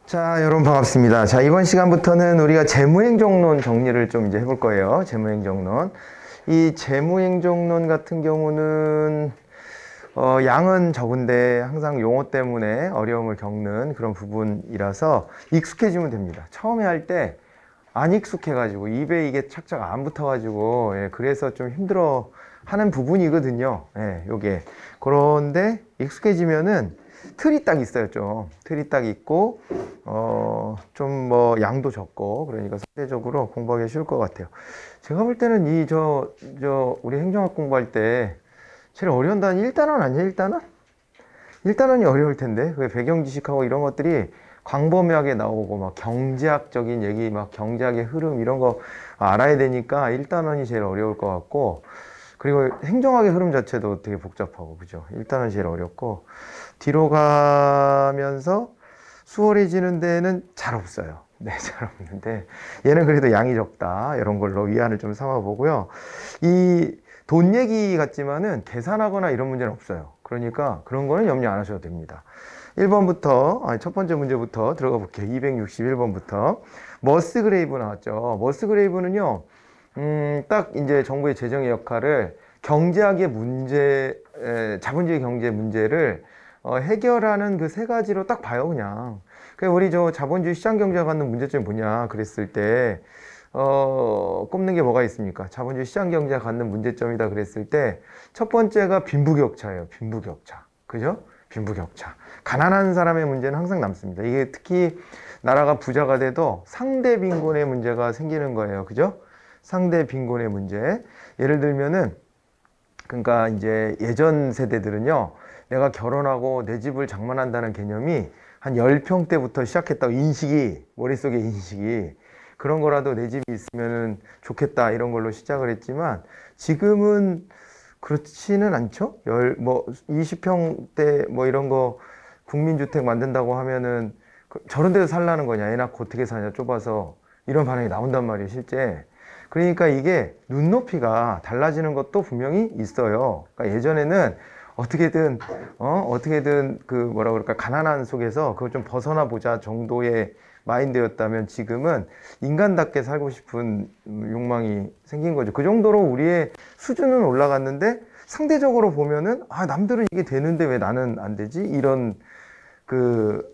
자, 여러분 반갑습니다. 자, 이번 시간부터는 우리가 재무행정론 정리를 좀 이제 해볼 거예요. 재무행정론. 이 재무행정론 같은 경우는 양은 적은데 항상 용어 때문에 어려움을 겪는 그런 부분이라서 익숙해지면 됩니다. 처음에 할 때 안 익숙해가지고 입에 이게 착착 안 붙어가지고 그래서 좀 힘들어 하는 부분이거든요. 요게. 그런데 익숙해지면은 틀이 딱 있어요. 좀 틀이 딱 있고 좀 뭐 양도 적고 그러니까 상대적으로 공부하기 쉬울 것 같아요. 제가 볼 때는 우리 행정학 공부할 때 제일 어려운 단원 1단원 아니에요? 1단원? 1단원이 어려울 텐데 그 배경 지식하고 이런 것들이 광범위하게 나오고 막 경제학적인 얘기 막 경제학의 흐름 이런 거 알아야 되니까 1단원이 제일 어려울 것 같고, 그리고 행정학의 흐름 자체도 되게 복잡하고 그죠? 1단원이 제일 어렵고, 뒤로 가면서 수월해지는 데는 잘 없어요. 네, 잘 없는데 얘는 그래도 양이 적다 이런 걸로 위안을 좀 삼아 보고요. 이 돈 얘기 같지만은 계산하거나 이런 문제는 없어요. 그러니까 그런 거는 염려 안 하셔도 됩니다. 1번부터 첫 번째 문제부터 들어가 볼게요. 261번부터 머스그레이브 나왔죠. 머스그레이브는요, 딱 이제 정부의 재정의 역할을 경제학의 문제, 자본주의 경제 문제를 해결하는 그 세 가지로 딱 봐요, 그냥. 우리 자본주의 시장 경제가 갖는 문제점이 뭐냐 그랬을 때, 꼽는 게 뭐가 있습니까? 자본주의 시장 경제가 갖는 문제점이다 그랬을 때, 첫 번째가 빈부격차예요, 빈부격차. 그죠? 빈부격차. 가난한 사람의 문제는 항상 남습니다. 이게 특히 나라가 부자가 돼도 상대 빈곤의 문제가 생기는 거예요. 그죠? 상대 빈곤의 문제. 예를 들면은, 그러니까 이제 예전 세대들은요, 내가 결혼하고 내 집을 장만한다는 개념이 한 10평대부터 시작했다고, 머릿속에 인식이. 그런 거라도 내 집이 있으면 좋겠다, 이런 걸로 시작을 했지만, 지금은 그렇지는 않죠? 20평대 뭐 이런 거 국민주택 만든다고 하면은 저런 데서 살라는 거냐, 애 낳고 어떻게 사냐, 좁아서. 이런 반응이 나온단 말이에요, 실제. 그러니까 이게 눈높이가 달라지는 것도 분명히 있어요. 그러니까 예전에는 어떻게든 뭐라 그럴까, 가난한 속에서 그걸 좀 벗어나 보자 정도의 마인드였다면, 지금은 인간답게 살고 싶은 욕망이 생긴 거죠. 그 정도로 우리의 수준은 올라갔는데 상대적으로 보면은 남들은 이게 되는데 왜 나는 안 되지? 이런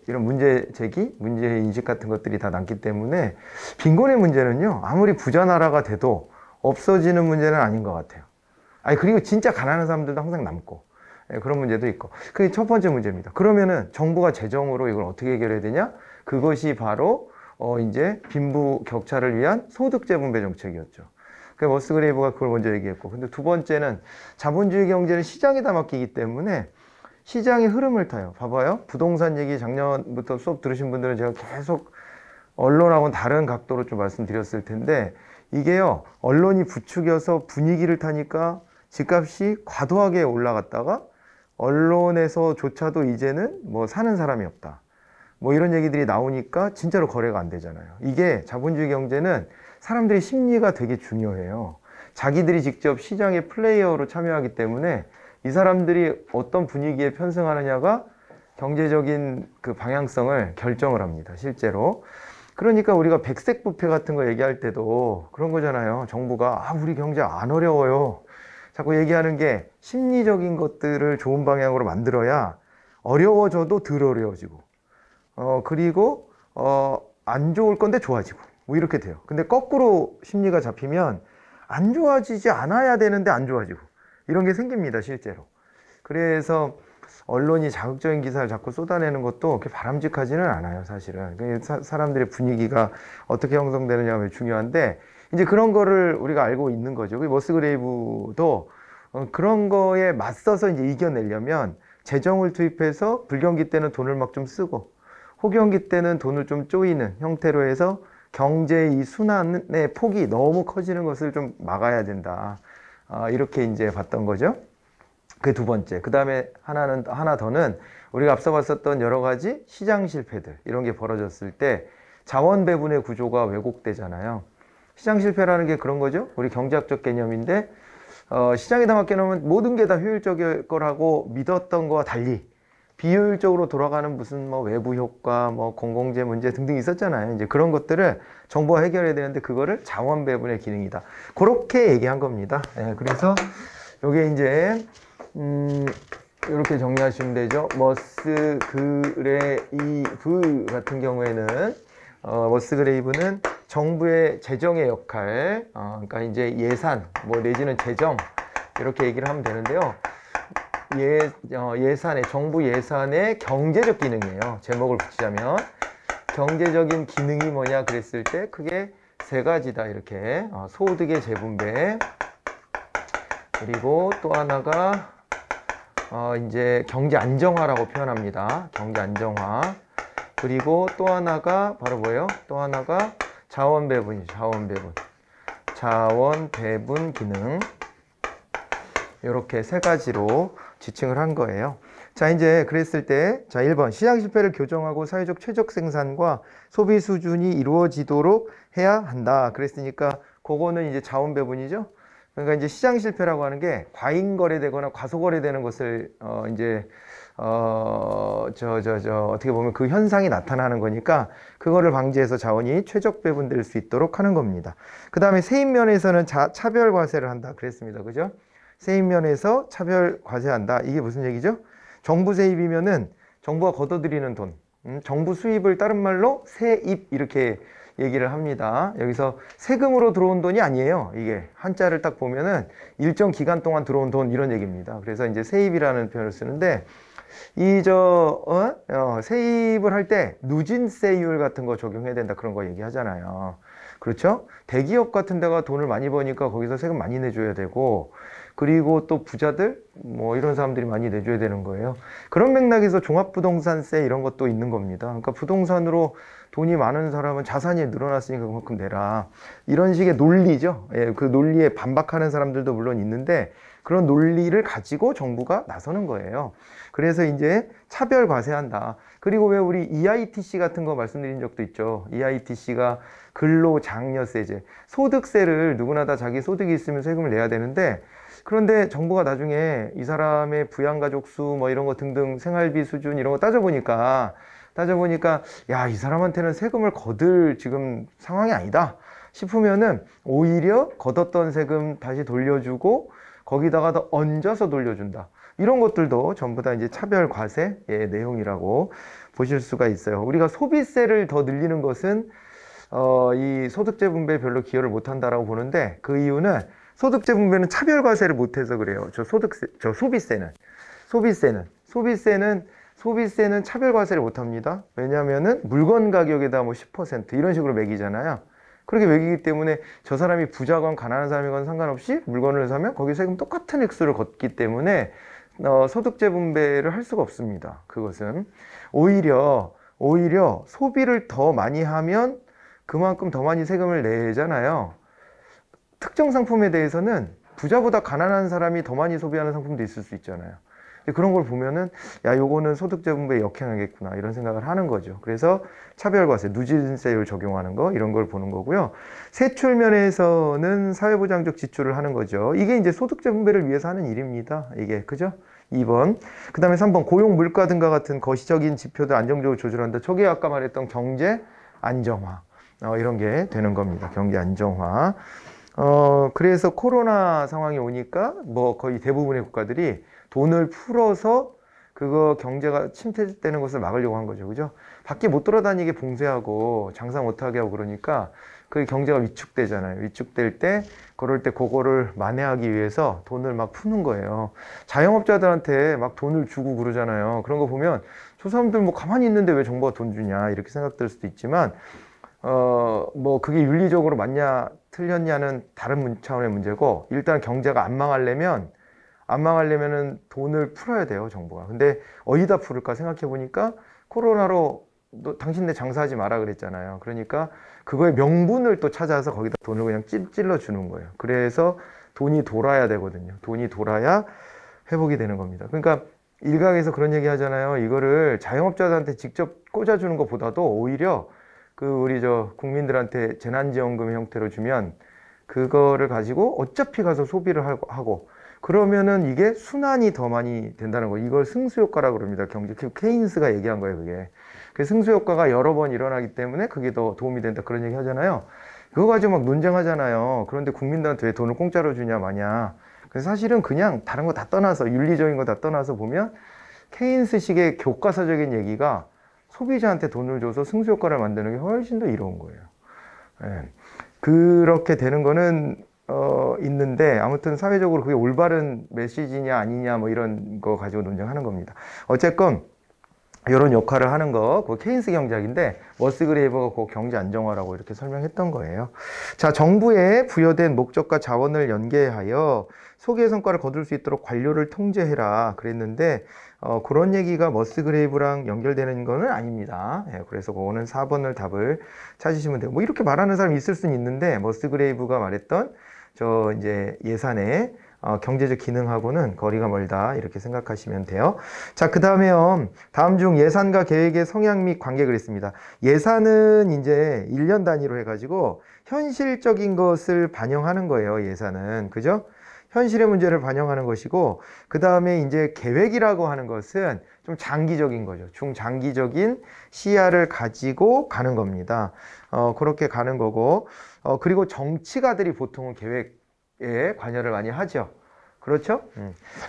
문제 제기, 문제 인식 같은 것들이 다 남기 때문에, 빈곤의 문제는요, 아무리 부자 나라가 돼도 없어지는 문제는 아닌 것 같아요. 그리고 진짜 가난한 사람들도 항상 남고, 그런 문제도 있고. 그게 첫 번째 문제입니다. 그러면은 정부가 재정으로 이걸 어떻게 해결해야 되냐? 그것이 바로 이제 빈부 격차를 위한 소득 재분배 정책이었죠. 머스그레이브가 그걸 먼저 얘기했고, 근데 두 번째는 자본주의 경제는 시장에다 맡기기 때문에 시장의 흐름을 타요. 봐봐요. 부동산 얘기 작년부터 수업 들으신 분들은 제가 계속 언론하고는 다른 각도로 좀 말씀드렸을 텐데, 이게요, 언론이 부추겨서 분위기를 타니까 집값이 과도하게 올라갔다가 언론에서조차도 이제는 뭐 사는 사람이 없다, 뭐 이런 얘기들이 나오니까 진짜로 거래가 안 되잖아요. 이게 자본주의 경제는 사람들의 심리가 되게 중요해요. 자기들이 직접 시장의 플레이어로 참여하기 때문에 이 사람들이 어떤 분위기에 편승하느냐가 경제적인 그 방향성을 결정을 합니다, 실제로. 그러니까 우리가 백색 부패 같은 거 얘기할 때도 그런 거잖아요. 정부가 우리 경제 안 어려워요, 자꾸 얘기하는 게 심리적인 것들을 좋은 방향으로 만들어야 어려워져도 덜 어려워지고, 그리고 안 좋을 건데 좋아지고, 뭐 이렇게 돼요. 근데 거꾸로 심리가 잡히면 안 좋아지지 않아야 되는데 안 좋아지고, 이런 게 생깁니다, 실제로. 그래서 언론이 자극적인 기사를 자꾸 쏟아내는 것도 그렇게 바람직하지는 않아요, 사실은. 사람들의 분위기가 어떻게 형성되느냐가 중요한데, 이제 그런 거를 우리가 알고 있는 거죠. 머스그레이브도 그런 거에 맞서서 이제 이겨내려면 재정을 투입해서 불경기 때는 돈을 막 좀 쓰고, 호경기 때는 돈을 좀 쪼이는 형태로 해서 경제의 이 순환의 폭이 너무 커지는 것을 좀 막아야 된다. 이렇게 이제 봤던 거죠. 그게 두 번째. 그 다음에 하나 더는 우리가 앞서 봤었던 여러 가지 시장 실패들, 이런 게 벌어졌을 때 자원 배분의 구조가 왜곡되잖아요. 시장 실패라는 게 그런 거죠. 우리 경제학적 개념인데, 시장에다 맡겨놓으면 모든 게 다 효율적일 거라고 믿었던 거와 달리 비효율적으로 돌아가는 무슨 뭐 외부 효과, 뭐 공공재 문제 등등 있었잖아요. 이제 그런 것들을 정부가 해결해야 되는데 그거를 자원 배분의 기능이다. 그렇게 얘기한 겁니다. 예, 그래서 요게 이제 이렇게 정리하시면 되죠. 머스그레이브 같은 경우에는 머스그레이브는 정부의 재정의 역할, 그러니까 이제 예산, 뭐 내지는 재정 이렇게 얘기를 하면 되는데요. 예산의 정부 예산의 경제적 기능이에요. 제목을 붙이자면 경제적인 기능이 뭐냐 그랬을 때 크게 세 가지다 이렇게 소득의 재분배 그리고 또 하나가 이제 경제 안정화라고 표현합니다. 경제 안정화 그리고 또 하나가 바로 뭐예요? 또 하나가 자원 배분이죠. 자원 배분 기능 이렇게 세 가지로 지칭을 한 거예요. 자, 이제 그랬을 때, 자, 1번. 시장 실패를 교정하고 사회적 최적 생산과 소비 수준이 이루어지도록 해야 한다. 그랬으니까, 그거는 이제 자원 배분이죠. 그러니까 이제 시장 실패라고 하는 게 과잉 거래되거나 과소 거래되는 것을, 어떻게 보면 그 현상이 나타나는 거니까, 그거를 방지해서 자원이 최적 배분될 수 있도록 하는 겁니다. 그 다음에 세입 면에서는 차별 과세를 한다. 그랬습니다. 그죠? 세입 면에서 차별 과세한다. 이게 무슨 얘기죠? 정부 세입이면은 정부가 걷어들이는 돈, 정부 수입을 다른 말로 세입 이렇게 얘기를 합니다. 여기서 세금으로 들어온 돈이 아니에요. 이게 한자를 딱 보면은 일정 기간 동안 들어온 돈 이런 얘기입니다. 그래서 이제 세입이라는 표현을 쓰는데 세입을 할 때 누진세율 같은 거 적용해야 된다 그런 거 얘기하잖아요. 그렇죠? 대기업 같은 데가 돈을 많이 버니까 거기서 세금 많이 내줘야 되고 그리고 또 부자들 뭐 이런 사람들이 많이 내줘야 되는 거예요. 그런 맥락에서 종합부동산세 이런 것도 있는 겁니다. 그러니까 부동산으로 돈이 많은 사람은 자산이 늘어났으니까 그만큼 내라. 이런 식의 논리죠. 예, 그 논리에 반박하는 사람들도 물론 있는데 그런 논리를 가지고 정부가 나서는 거예요. 그래서 이제 차별 과세한다. 그리고 왜 우리 EITC 같은 거 말씀드린 적도 있죠. EITC가 근로장려세제, 소득세를 누구나 다 자기 소득이 있으면 세금을 내야 되는데 그런데 정부가 나중에 이 사람의 부양가족 수 뭐 이런 거 등등 생활비 수준 이런 거 따져보니까 야, 이 사람한테는 세금을 거둘 지금 상황이 아니다 싶으면은 오히려 걷었던 세금 다시 돌려주고 거기다가 더 얹어서 돌려준다. 이런 것들도 전부 다 이제 차별 과세의 내용이라고 보실 수가 있어요. 우리가 소비세를 더 늘리는 것은 이 소득재 분배에 별로 기여를 못한다라고 보는데 그 이유는 소득재 분배는 차별 과세를 못해서 그래요. 소비세는 차별 과세를 못합니다. 왜냐하면은 물건 가격에다 뭐 10% 이런 식으로 매기잖아요. 그렇게 매기기 때문에 저 사람이 부자건 가난한 사람이건 상관없이 물건을 사면 거기 세금 똑같은 액수를 걷기 때문에 소득재 분배를 할 수가 없습니다. 그것은 오히려 소비를 더 많이 하면 그만큼 더 많이 세금을 내잖아요. 특정 상품에 대해서는 부자보다 가난한 사람이 더 많이 소비하는 상품도 있을 수 있잖아요. 그런 걸 보면은 야, 요거는 소득재 분배에 역행하겠구나 이런 생각을 하는 거죠. 그래서 차별과세, 누진세율 적용하는 거 이런 걸 보는 거고요. 세출 면에서는 사회보장적 지출을 하는 거죠. 이게 이제 소득재 분배를 위해서 하는 일입니다. 이게 그죠? 2번. 그 다음에 3번 고용 물가 등과 같은 거시적인 지표들 안정적으로 조절한다. 저게 아까 말했던 경제 안정화 이런 게 되는 겁니다. 경제 안정화. 그래서 코로나 상황이 오니까 뭐 거의 대부분의 국가들이 돈을 풀어서 그거 경제가 침체되는 것을 막으려고 한 거죠. 그죠? 밖에 못 돌아다니게 봉쇄하고 장사 못하게 하고 그러니까 그 경제가 위축되잖아요. 위축될 때 그럴 때 그거를 만회하기 위해서 돈을 막 푸는 거예요. 자영업자들한테 막 돈을 주고 그러잖아요. 그런 거 보면 저 사람들 뭐 가만히 있는데 왜 정부가 돈 주냐 이렇게 생각될 수도 있지만 뭐 그게 윤리적으로 맞냐 틀렸냐는 다른 차원의 문제고 일단 경제가 안 망하려면은 돈을 풀어야 돼요, 정부가. 근데 어디다 풀을까 생각해 보니까 코로나로 너 당신네 장사하지 마라 그랬잖아요. 그러니까 그거의 명분을 또 찾아서 거기다 돈을 그냥 찔러 주는 거예요. 그래서 돈이 돌아야 되거든요. 돈이 돌아야 회복이 되는 겁니다. 그러니까 일각에서 그런 얘기 하잖아요. 이거를 자영업자들한테 직접 꽂아주는 것보다도 오히려 우리 국민들한테 재난지원금 형태로 주면 그거를 가지고 어차피 가서 소비를 하고 그러면은 이게 순환이 더 많이 된다는 거. 이걸 승수효과라고 그럽니다. 경제 케인스가 얘기한 거예요, 그게. 그 승수효과가 여러 번 일어나기 때문에 그게 더 도움이 된다. 그런 얘기 하잖아요. 그거 가지고 막 논쟁하잖아요. 그런데 국민들한테 왜 돈을 공짜로 주냐 마냐. 그래서 사실은 그냥 다른 거 다 떠나서, 윤리적인 거 다 떠나서 보면 케인스식의 교과서적인 얘기가 소비자한테 돈을 줘서 승수효과를 만드는 게 훨씬 더 이로운 거예요. 예. 그렇게 되는 거는 있는데, 아무튼 사회적으로 그게 올바른 메시지냐 아니냐 뭐 이런 거 가지고 논쟁하는 겁니다. 어쨌건 이런 역할을 하는 거, 그 케인스 경제학인데 머스그레이버가 그 경제 안정화라고 이렇게 설명했던 거예요. 자, 정부에 부여된 목적과 자원을 연계하여 소기의 성과를 거둘 수 있도록 관료를 통제해라 그랬는데, 그런 얘기가 머스그레이브랑 연결되는 거는 아닙니다. 예, 그래서 그거는 4번을 답을 찾으시면 돼요. 뭐 이렇게 말하는 사람이 있을 수는 있는데, 머스그레이브가 말했던 저 이제 예산의 경제적 기능하고는 거리가 멀다 이렇게 생각하시면 돼요. 자, 그 다음에요. 다음 중 예산과 계획의 성향 및 관계 그랬습니다. 예산은 이제 1년 단위로 해가지고 현실적인 것을 반영하는 거예요. 예산은. 그죠? 현실의 문제를 반영하는 것이고, 그 다음에 이제 계획이라고 하는 것은 좀 장기적인 거죠. 중장기적인 시야를 가지고 가는 겁니다. 그렇게 가는 거고, 그리고 정치가들이 보통은 계획에 관여를 많이 하죠. 그렇죠?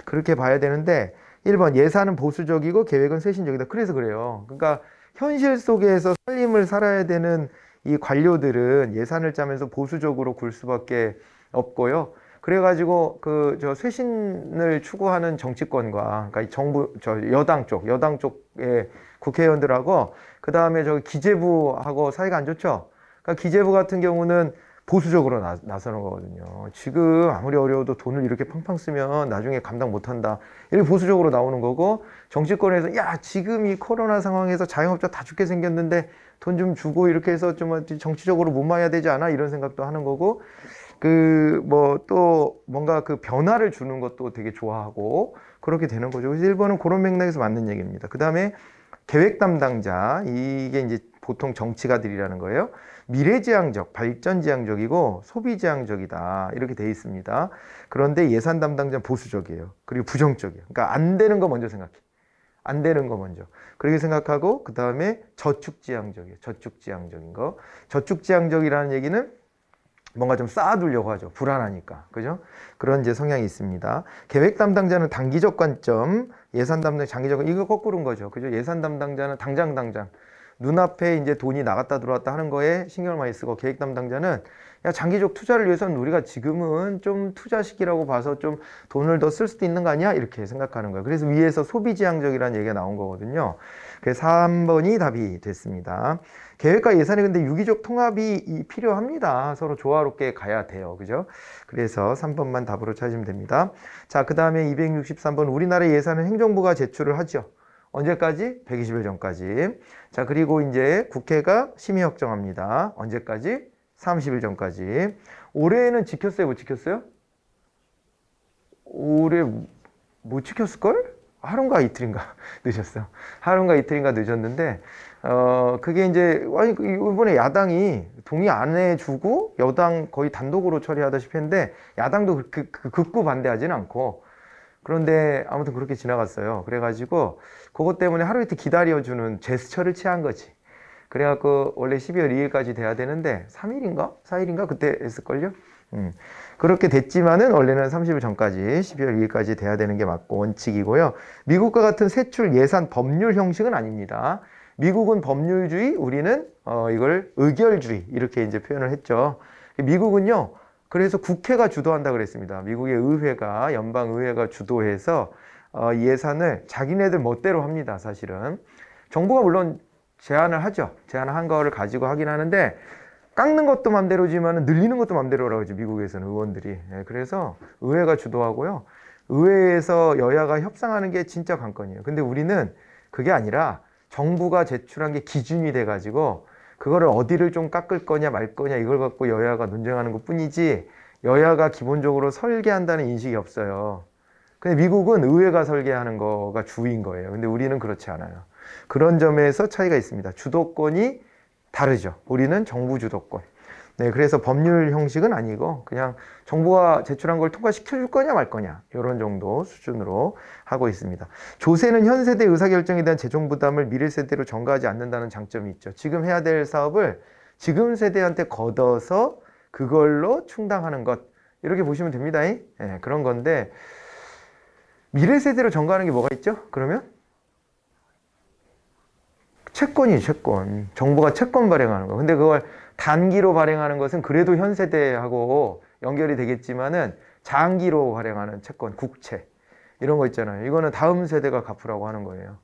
그렇게 봐야 되는데, 1번 예산은 보수적이고 계획은 쇄신적이다. 그래서 그래요. 그러니까 현실 속에서 삶을 살아야 되는 이 관료들은 예산을 짜면서 보수적으로 굴 수밖에 없고요. 그래가지고 저 쇄신을 추구하는 정치권과, 그러니까 정부 여당 쪽의 국회의원들하고 그 다음에 기재부하고 사이가 안 좋죠. 그러니까 기재부 같은 경우는 보수적으로 나서는 거거든요. 지금 아무리 어려워도 돈을 이렇게 팡팡 쓰면 나중에 감당 못한다. 이렇게 보수적으로 나오는 거고, 정치권에서 야 지금 이 코로나 상황에서 자영업자 다 죽게 생겼는데 돈 좀 주고 이렇게 해서 좀 정치적으로 못 마야 되지 않아? 이런 생각도 하는 거고, 또 뭔가 그 변화를 주는 것도 되게 좋아하고 그렇게 되는 거죠. 그래서 1번은 그런 맥락에서 맞는 얘기입니다. 그 다음에 계획 담당자, 이게 이제 보통 정치가들이라는 거예요. 미래지향적, 발전지향적이고 소비지향적이다 이렇게 돼 있습니다. 그런데 예산 담당자는 보수적이에요. 그리고 부정적이에요. 그러니까 안 되는 거 먼저 생각해. 안 되는 거 먼저. 그렇게 생각하고 그 다음에 저축지향적이에요. 저축지향적인 거. 저축지향적이라는 얘기는 뭔가 좀 쌓아두려고 하죠. 불안하니까. 그죠? 그런 이제 성향이 있습니다. 계획 담당자는 단기적 관점, 예산 담당자 장기적 관점, 이거 거꾸로인 거죠. 그죠? 예산 담당자는 당장 눈앞에 이제 돈이 나갔다 들어왔다 하는 거에 신경을 많이 쓰고, 계획 담당자는 야, 장기적 투자를 위해서는 우리가 지금은 좀 투자 시기라고 봐서 좀 돈을 더 쓸 수도 있는 거 아니야? 이렇게 생각하는 거예요. 그래서 위에서 소비지향적이라는 얘기가 나온 거거든요. 그래서 3번이 답이 됐습니다. 계획과 예산이 근데 유기적 통합이 필요합니다. 서로 조화롭게 가야 돼요. 그죠? 그래서 3번만 답으로 찾으시면 됩니다. 자, 그 다음에 263번. 우리나라 예산은 행정부가 제출을 하죠. 언제까지? 120일 전까지. 자, 그리고 이제 국회가 심의 확정합니다. 언제까지? 30일 전까지. 올해는 지켰어요? 못 지켰어요? 올해 못 지켰을걸? 하루인가 이틀인가 늦었어요. 하루인가 이틀인가 늦었는데, 그게 이제, 이번에 야당이 동의 안 해주고 여당 거의 단독으로 처리하다시피 했는데, 야당도 극구 반대하지는 않고, 그런데 아무튼 그렇게 지나갔어요. 그래가지고, 그것 때문에 하루 이틀 기다려주는 제스처를 취한 거지. 그래갖고, 원래 12월 2일까지 돼야 되는데, 3일인가? 4일인가? 그때 했을걸요? 그렇게 됐지만은 원래는 30일 전까지 12월 2일까지 돼야 되는 게 맞고 원칙이고요. 미국과 같은 세출 예산 법률 형식은 아닙니다. 미국은 법률주의, 우리는 이걸 의결주의 이렇게 이제 표현을 했죠. 미국은요, 그래서 국회가 주도한다 그랬습니다. 미국의 의회가, 연방의회가 주도해서 예산을 자기네들 멋대로 합니다. 사실은 정부가 물론 제안을 하죠. 제안을 한 거를 가지고 하긴 하는데, 깎는 것도 맘대로지만 늘리는 것도 맘대로라고 하죠. 미국에서는 의원들이. 그래서 의회가 주도하고요. 의회에서 여야가 협상하는 게 진짜 관건이에요. 근데 우리는 그게 아니라 정부가 제출한 게 기준이 돼가지고 그거를 어디를 좀 깎을 거냐 말 거냐 이걸 갖고 여야가 논쟁하는 것 뿐이지, 여야가 기본적으로 설계한다는 인식이 없어요. 근데 미국은 의회가 설계하는 거가 주인 거예요. 근데 우리는 그렇지 않아요. 그런 점에서 차이가 있습니다. 주도권이 다르죠. 우리는 정부 주도권. 네, 그래서 법률 형식은 아니고 그냥 정부가 제출한 걸 통과시켜 줄 거냐 말 거냐 이런 정도 수준으로 하고 있습니다. 조세는 현 세대 의사결정에 대한 재정 부담을 미래 세대로 전가하지 않는다는 장점이 있죠. 지금 해야 될 사업을 지금 세대한테 걷어서 그걸로 충당하는 것, 이렇게 보시면 됩니다. 예, 그런 건데 미래 세대로 전가하는 게 뭐가 있죠? 그러면 채권이죠, 채권. 정부가 채권 발행하는 거. 근데 그걸 단기로 발행하는 것은 그래도 현 세대하고 연결이 되겠지만은 장기로 발행하는 채권, 국채 이런 거 있잖아요. 이거는 다음 세대가 갚으라고 하는 거예요.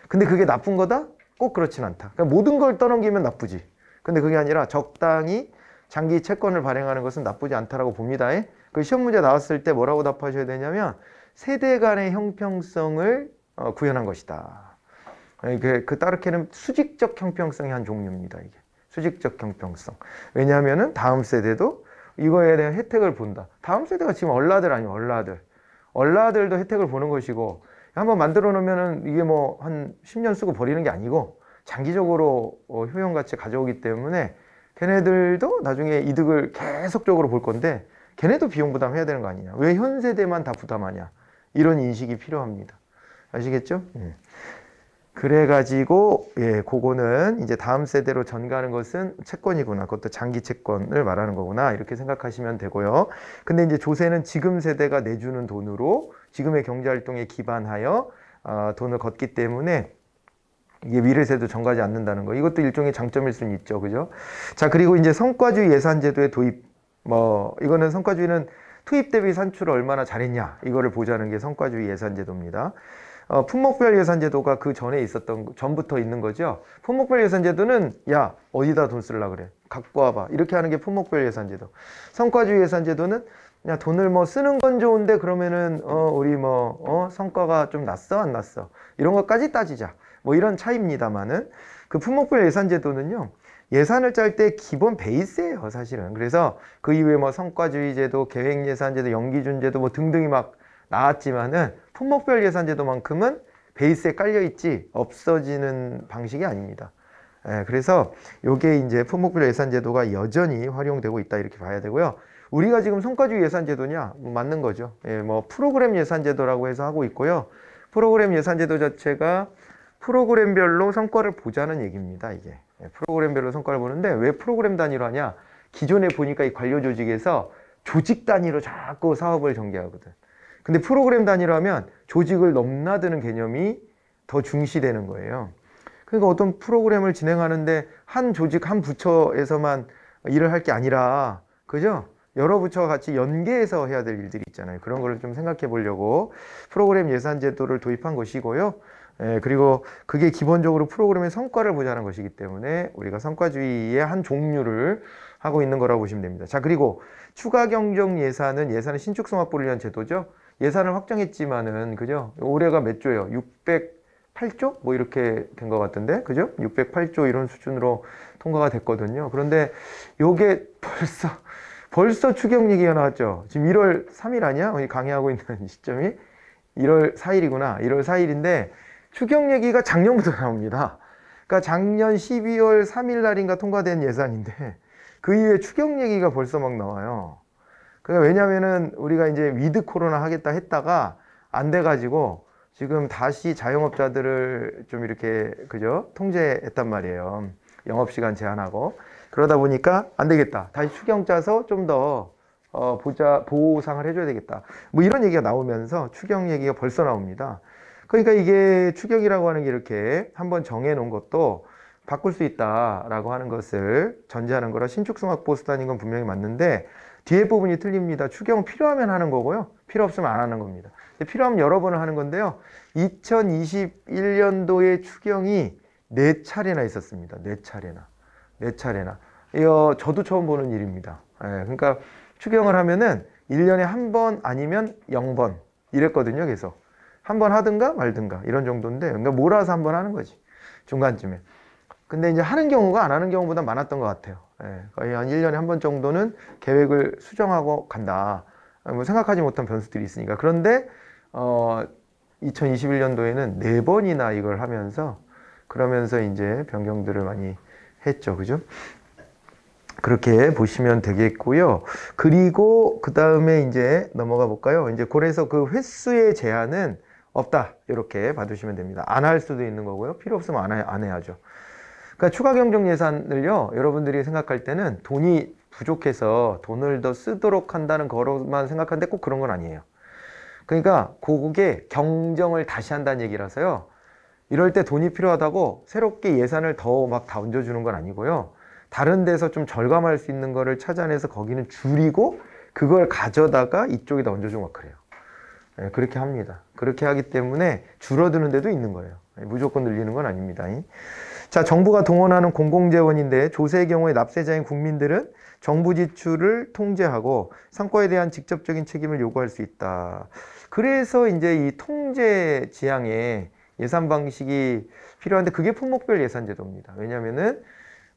근데 그게 나쁜 거다? 꼭 그렇진 않다. 그러니까 모든 걸 떠넘기면 나쁘지. 근데 그게 아니라 적당히 장기 채권을 발행하는 것은 나쁘지 않다라고 봅니다. 그 시험 문제 나왔을 때 뭐라고 답하셔야 되냐면 세대 간의 형평성을 구현한 것이다. 그 따르게는 수직적 형평성의 한 종류입니다. 이게 수직적 형평성. 왜냐하면은 다음 세대도 이거에 대한 혜택을 본다. 다음 세대가 지금 얼라들 아니에요, 얼라들. 얼라들도 혜택을 보는 것이고, 한번 만들어 놓으면은 이게 뭐 한 10년 쓰고 버리는 게 아니고 장기적으로 효용 가치 가져오기 때문에 걔네들도 나중에 이득을 계속적으로 볼 건데 걔네도 비용 부담해야 되는 거 아니냐. 왜 현 세대만 다 부담하냐. 이런 인식이 필요합니다. 아시겠죠? 그래가지고 그거는 이제 다음 세대로 전가하는 것은 채권이구나. 그것도 장기 채권을 말하는 거구나. 이렇게 생각하시면 되고요. 근데 이제 조세는 지금 세대가 내주는 돈으로 지금의 경제활동에 기반하여 돈을 걷기 때문에 이게 미래 세대도 전가하지 않는다는 거. 이것도 일종의 장점일 수는 있죠. 그죠? 자, 그리고 이제 성과주의 예산제도의 도입. 이거는 성과주의는 투입 대비 산출을 얼마나 잘했냐. 이거를 보자는 게 성과주의 예산제도입니다. 품목별 예산제도가 그 전에 전부터 있는 거죠. 품목별 예산제도는 야, 어디다 돈 쓰려고 그래? 갖고 와봐. 이렇게 하는 게 품목별 예산제도. 성과주의 예산제도는 야, 돈을 뭐 쓰는 건 좋은데 그러면은 우리 성과가 좀 났어 안 났어? 이런 것까지 따지자. 뭐 이런 차이입니다만은 그 품목별 예산제도는요. 예산을 짤 때 기본 베이스예요, 사실은. 그래서 그 이후에 뭐 성과주의 제도, 계획예산제도, 연기준제도 뭐 등등이 막 나왔지만은 품목별 예산제도만큼은 베이스에 깔려있지 없어지는 방식이 아닙니다. 그래서 요게 이제 품목별 예산제도가 여전히 활용되고 있다 이렇게 봐야 되고요. 우리가 지금 성과주의 예산제도냐? 맞는 거죠. 뭐 프로그램 예산제도라고 해서 하고 있고요. 프로그램 예산제도 자체가 프로그램별로 성과를 보자는 얘기입니다. 이게 프로그램별로 성과를 보는데 왜 프로그램 단위로 하냐? 기존에 보니까 이 관료 조직에서 조직 단위로 자꾸 사업을 전개하거든. 근데 프로그램 단위로 하면 조직을 넘나드는 개념이 더 중시되는 거예요. 그러니까 어떤 프로그램을 진행하는데 한 조직, 한 부처에서만 일을 할 게 아니라, 그죠? 여러 부처와 같이 연계해서 해야 될 일들이 있잖아요. 그런 거를 좀 생각해 보려고 프로그램 예산 제도를 도입한 것이고요. 그리고 그게 기본적으로 프로그램의 성과를 보자는 것이기 때문에 우리가 성과주의의 한 종류를 하고 있는 거라고 보시면 됩니다. 자, 그리고 추가 경정 예산은 예산의 신축성 확보를 위한 제도죠. 예산을 확정했지만은, 그죠? 올해가 몇 조예요? 608조? 뭐 이렇게 된 것 같던데, 그죠? 608조 이런 수준으로 통과가 됐거든요. 그런데 요게 벌써 추경 얘기가 나왔죠. 지금 1월 3일 아니야? 강의하고 있는 시점이 1월 4일이구나. 1월 4일인데 추경 얘기가 작년부터 나옵니다. 그러니까 작년 12월 3일 날인가 통과된 예산인데 그 이후에 추경 얘기가 벌써 막 나와요. 그러니까 왜냐면은 우리가 이제 위드 코로나 하겠다 했다가 안 돼가지고 지금 다시 자영업자들을 좀 이렇게, 그죠? 통제했단 말이에요. 영업시간 제한하고. 그러다 보니까 안 되겠다. 다시 추경 짜서 좀 더 보상을 해줘야 되겠다. 뭐 이런 얘기가 나오면서 추경 얘기가 벌써 나옵니다. 그러니까 이게 추경이라고 하는 게 이렇게 한번 정해놓은 것도 바꿀 수 있다라고 하는 것을 전제하는 거라 신축성 확보 수단인 건 분명히 맞는데 뒤에 부분이 틀립니다. 추경은 필요하면 하는 거고요. 필요 없으면 안 하는 겁니다. 필요하면 여러 번을 하는 건데요. 2021년도에 추경이 4차례나 있었습니다. 4차례나. 이거 저도 처음 보는 일입니다. 그러니까 추경을 하면은 1년에 한 번 아니면 0번 이랬거든요. 계속. 한 번 하든가 말든가 이런 정도인데, 그러니까 몰아서 한 번 하는 거지. 중간쯤에. 근데 이제 하는 경우가 안 하는 경우보다 많았던 것 같아요. 거의 한 1년에 한 번 정도는 계획을 수정하고 간다. 뭐 생각하지 못한 변수들이 있으니까. 그런데 2021년도에는 4번이나 이걸 하면서 그러면서 이제 변경들을 많이 했죠. 그죠? 그렇게 보시면 되겠고요. 그리고 그 다음에 이제 넘어가 볼까요? 이제 그래서 그 횟수의 제한은 없다. 이렇게 봐두시면 됩니다. 안 할 수도 있는 거고요. 필요 없으면 안 해야죠. 그러니까 추가 경정 예산을요, 여러분들이 생각할 때는 돈이 부족해서 돈을 더 쓰도록 한다는 거로만 생각하는데 꼭 그런 건 아니에요. 그러니까 그게 경정을 다시 한다는 얘기라서요. 이럴 때 돈이 필요하다고 새롭게 예산을 더 막 다 얹어주는 건 아니고요. 다른 데서 좀 절감할 수 있는 거를 찾아내서 거기는 줄이고 그걸 가져다가 이쪽에다 얹어주고 막 그래요. 네, 그렇게 합니다. 그렇게 하기 때문에 줄어드는 데도 있는 거예요. 무조건 늘리는 건 아닙니다. 자, 정부가 동원하는 공공재원인데 조세의 경우에 납세자인 국민들은 정부 지출을 통제하고 성과에 대한 직접적인 책임을 요구할 수 있다. 그래서 이제 이 통제 지향의 예산 방식이 필요한데 그게 품목별 예산제도입니다. 왜냐하면은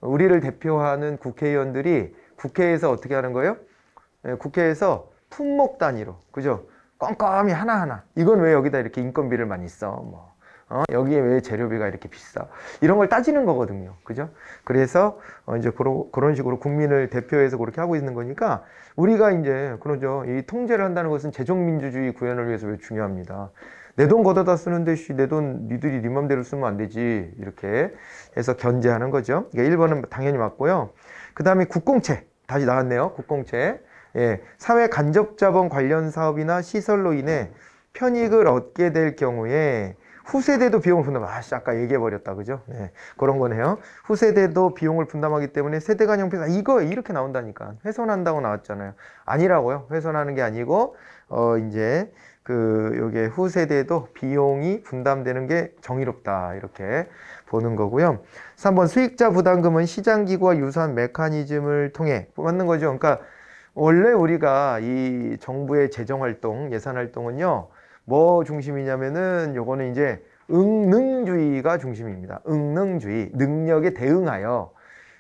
우리를 대표하는 국회의원들이 국회에서 어떻게 하는 거예요? 국회에서 품목 단위로, 그죠? 껌껌이 하나하나. 이건 왜 여기다 이렇게 인건비를 많이 써? 여기에 왜 재료비가 이렇게 비싸? 이런 걸 따지는 거거든요. 그죠? 그래서 이제 그런 식으로 국민을 대표해서 그렇게 하고 있는 거니까 우리가 이제 그러죠. 이 통제를 한다는 것은 재정민주주의 구현을 위해서 왜 중요합니다. 내 돈 걷어다 쓰는데 내 돈 니들이 네 맘대로 쓰면 안 되지. 이렇게 해서 견제하는 거죠. 그러니까 1번은 당연히 맞고요. 그 다음에 국공채. 다시 나왔네요. 국공채. 예, 사회 간접자본 관련 사업이나 시설로 인해 편익을 얻게 될 경우에 후세대도 비용을 분담. 아까 얘기해버렸다. 그죠? 네, 그런 거네요. 후세대도 비용을 분담하기 때문에 세대 간 형평. 이거 이렇게 나온다니까. 훼손한다고 나왔잖아요. 아니라고요. 훼손하는 게 아니고, 이제, 요게 후세대도 비용이 분담되는 게 정의롭다. 이렇게 보는 거고요. 3번 수익자 부담금은 시장기구와 유사한 메커니즘을 통해 맞는 거죠. 그러니까 원래 우리가 이 정부의 재정활동, 예산활동은요, 뭐 중심이냐면은 요거는 이제 응능주의가 중심입니다. 응능주의, 능력에 대응하여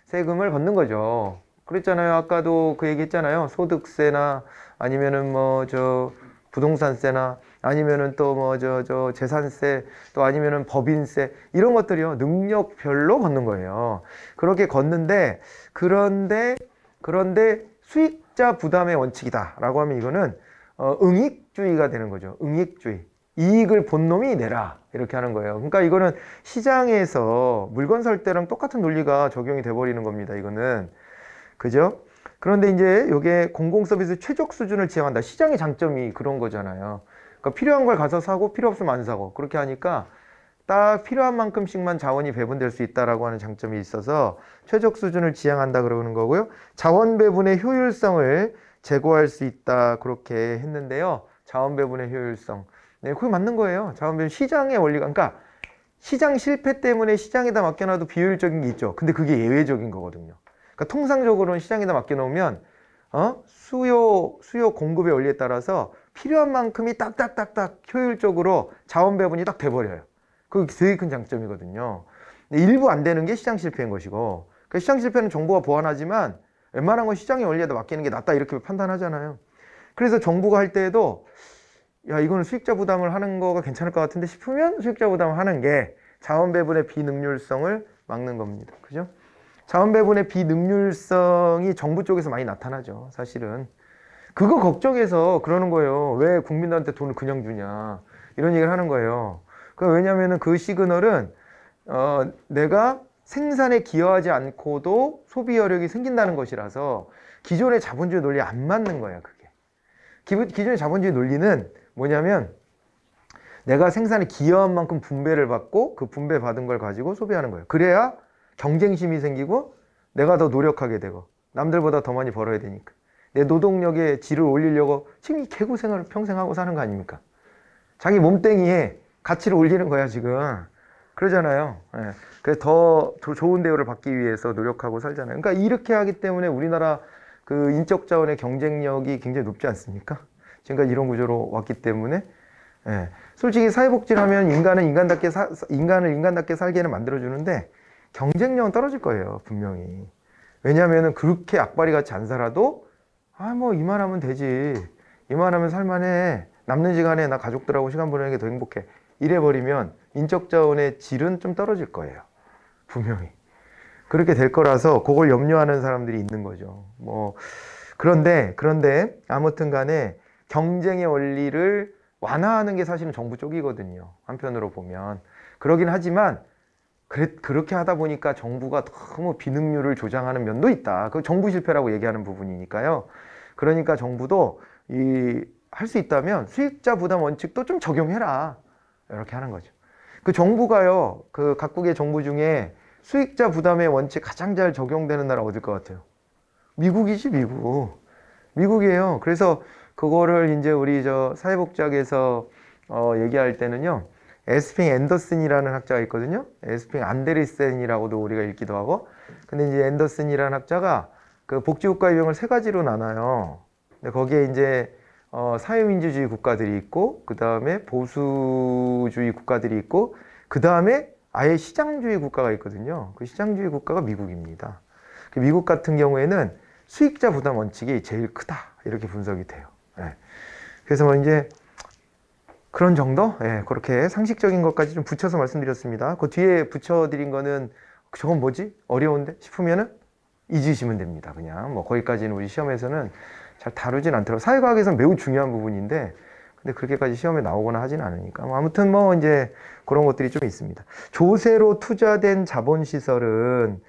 세금을 걷는 거죠. 그랬잖아요. 아까도 그 얘기 했잖아요. 소득세나 아니면은 부동산세나 아니면은 또 재산세 또 아니면은 법인세 이런 것들이요. 능력별로 걷는 거예요. 그렇게 걷는데 그런데 수익자 부담의 원칙이다라고 하면 이거는 응익주의가 되는 거죠. 응익주의. 이익을 본 놈이 내라. 이렇게 하는 거예요. 그러니까 이거는 시장에서 물건 살 때랑 똑같은 논리가 적용이 돼 버리는 겁니다. 이거는. 그죠? 그런데 이제 이게 공공서비스 최적 수준을 지향한다. 시장의 장점이 그런 거잖아요. 그러니까 필요한 걸 가서 사고 필요 없으면 안 사고 그렇게 하니까 딱 필요한 만큼씩만 자원이 배분될 수 있다라고 하는 장점이 있어서 최적 수준을 지향한다 그러는 거고요. 자원 배분의 효율성을 제고할 수 있다 그렇게 했는데요. 자원 배분의 효율성. 네, 그게 맞는 거예요. 자원 배분 시장의 원리가 그러니까 시장 실패 때문에 시장에다 맡겨놔도 비효율적인 게 있죠. 근데 그게 예외적인 거거든요. 그러니까 통상적으로는 시장에다 맡겨놓으면 수요 공급의 원리에 따라서 필요한 만큼이 딱딱딱딱 효율적으로 자원 배분이 딱 돼버려요. 그게 되게 큰 장점이거든요. 일부 안 되는 게 시장 실패인 것이고 그러니까 시장 실패는 정부가 보완하지만 웬만한 건 시장의 원리에다 맡기는 게 낫다 이렇게 판단하잖아요. 그래서 정부가 할 때에도 야 이거는 수익자 부담을 하는 거가 괜찮을 것 같은데 싶으면 수익자 부담을 하는 게 자원 배분의 비능률성을 막는 겁니다. 그죠? 자원 배분의 비능률성이 정부 쪽에서 많이 나타나죠. 사실은. 그거 걱정해서 그러는 거예요. 왜 국민들한테 돈을 그냥 주냐. 이런 얘기를 하는 거예요. 왜냐면은 그 시그널은 내가 생산에 기여하지 않고도 소비 여력이 생긴다는 것이라서 기존의 자본주의 논리에 안 맞는 거예요. 그게. 기존의 자본주의 논리는 뭐냐면 내가 생산에 기여한 만큼 분배를 받고 그 분배 받은 걸 가지고 소비하는 거예요. 그래야 경쟁심이 생기고 내가 더 노력하게 되고 남들보다 더 많이 벌어야 되니까 내 노동력의 질을 올리려고 지금 이 개고생을 평생 하고 사는 거 아닙니까? 자기 몸뚱이에 가치를 올리는 거야 지금. 그러잖아요. 예. 그래서 더 좋은 대우를 받기 위해서 노력하고 살잖아요. 그러니까 이렇게 하기 때문에 우리나라 그 인적 자원의 경쟁력이 굉장히 높지 않습니까? 지금까지 이런 구조로 왔기 때문에 예. 솔직히 사회복지를 하면 인간을 인간답게 살게는 만들어주는데 경쟁력은 떨어질 거예요, 분명히. 왜냐하면 그렇게 악바리 같이 안 살아도 이만하면 되지. 이만하면 살만해. 남는 시간에 나 가족들하고 시간 보내는 게 더 행복해. 이래버리면 인적 자원의 질은 좀 떨어질 거예요. 분명히. 그렇게 될 거라서 그걸 염려하는 사람들이 있는 거죠. 뭐 그런데 아무튼 간에 경쟁의 원리를 완화하는 게 사실은 정부 쪽이거든요. 한편으로 보면. 그러긴 하지만 그렇게 하다 보니까 정부가 너무 비능률을 조장하는 면도 있다. 그 정부 실패라고 얘기하는 부분이니까요. 그러니까 정부도 할 수 있다면 수익자 부담 원칙도 좀 적용해라. 이렇게 하는 거죠. 그 정부가요, 그 각국의 정부 중에 수익자 부담의 원칙 가장 잘 적용되는 나라 어딜 것 같아요? 미국이지, 미국. 미국이에요. 그래서 그거를 이제 우리 사회복지학에서 얘기할 때는요, 에스핑 앤더슨이라는 학자가 있거든요. 에스핑 안데르센이라고도 우리가 읽기도 하고. 근데 이제 앤더슨이라는 학자가 그 복지국가 유형을 세 가지로 나눠요. 근데 거기에 이제 사회민주주의 국가들이 있고, 그 다음에 보수주의 국가들이 있고, 그 다음에 아예 시장주의 국가가 있거든요. 그 시장주의 국가가 미국입니다. 미국 같은 경우에는 수익자 부담 원칙이 제일 크다. 이렇게 분석이 돼요. 네. 그래서 뭐 이제 그런 정도? 네, 그렇게 상식적인 것까지 좀 붙여서 말씀드렸습니다. 그 뒤에 붙여드린 거는 저건 뭐지? 어려운데? 싶으면은 잊으시면 됩니다. 그냥 뭐 거기까지는 우리 시험에서는 잘 다루진 않더라고요. 사회과학에서는 매우 중요한 부분인데 근데 그렇게까지 시험에 나오거나 하진 않으니까 아무튼 뭐 이제 그런 것들이 좀 있습니다. 조세로 투자된 자본시설은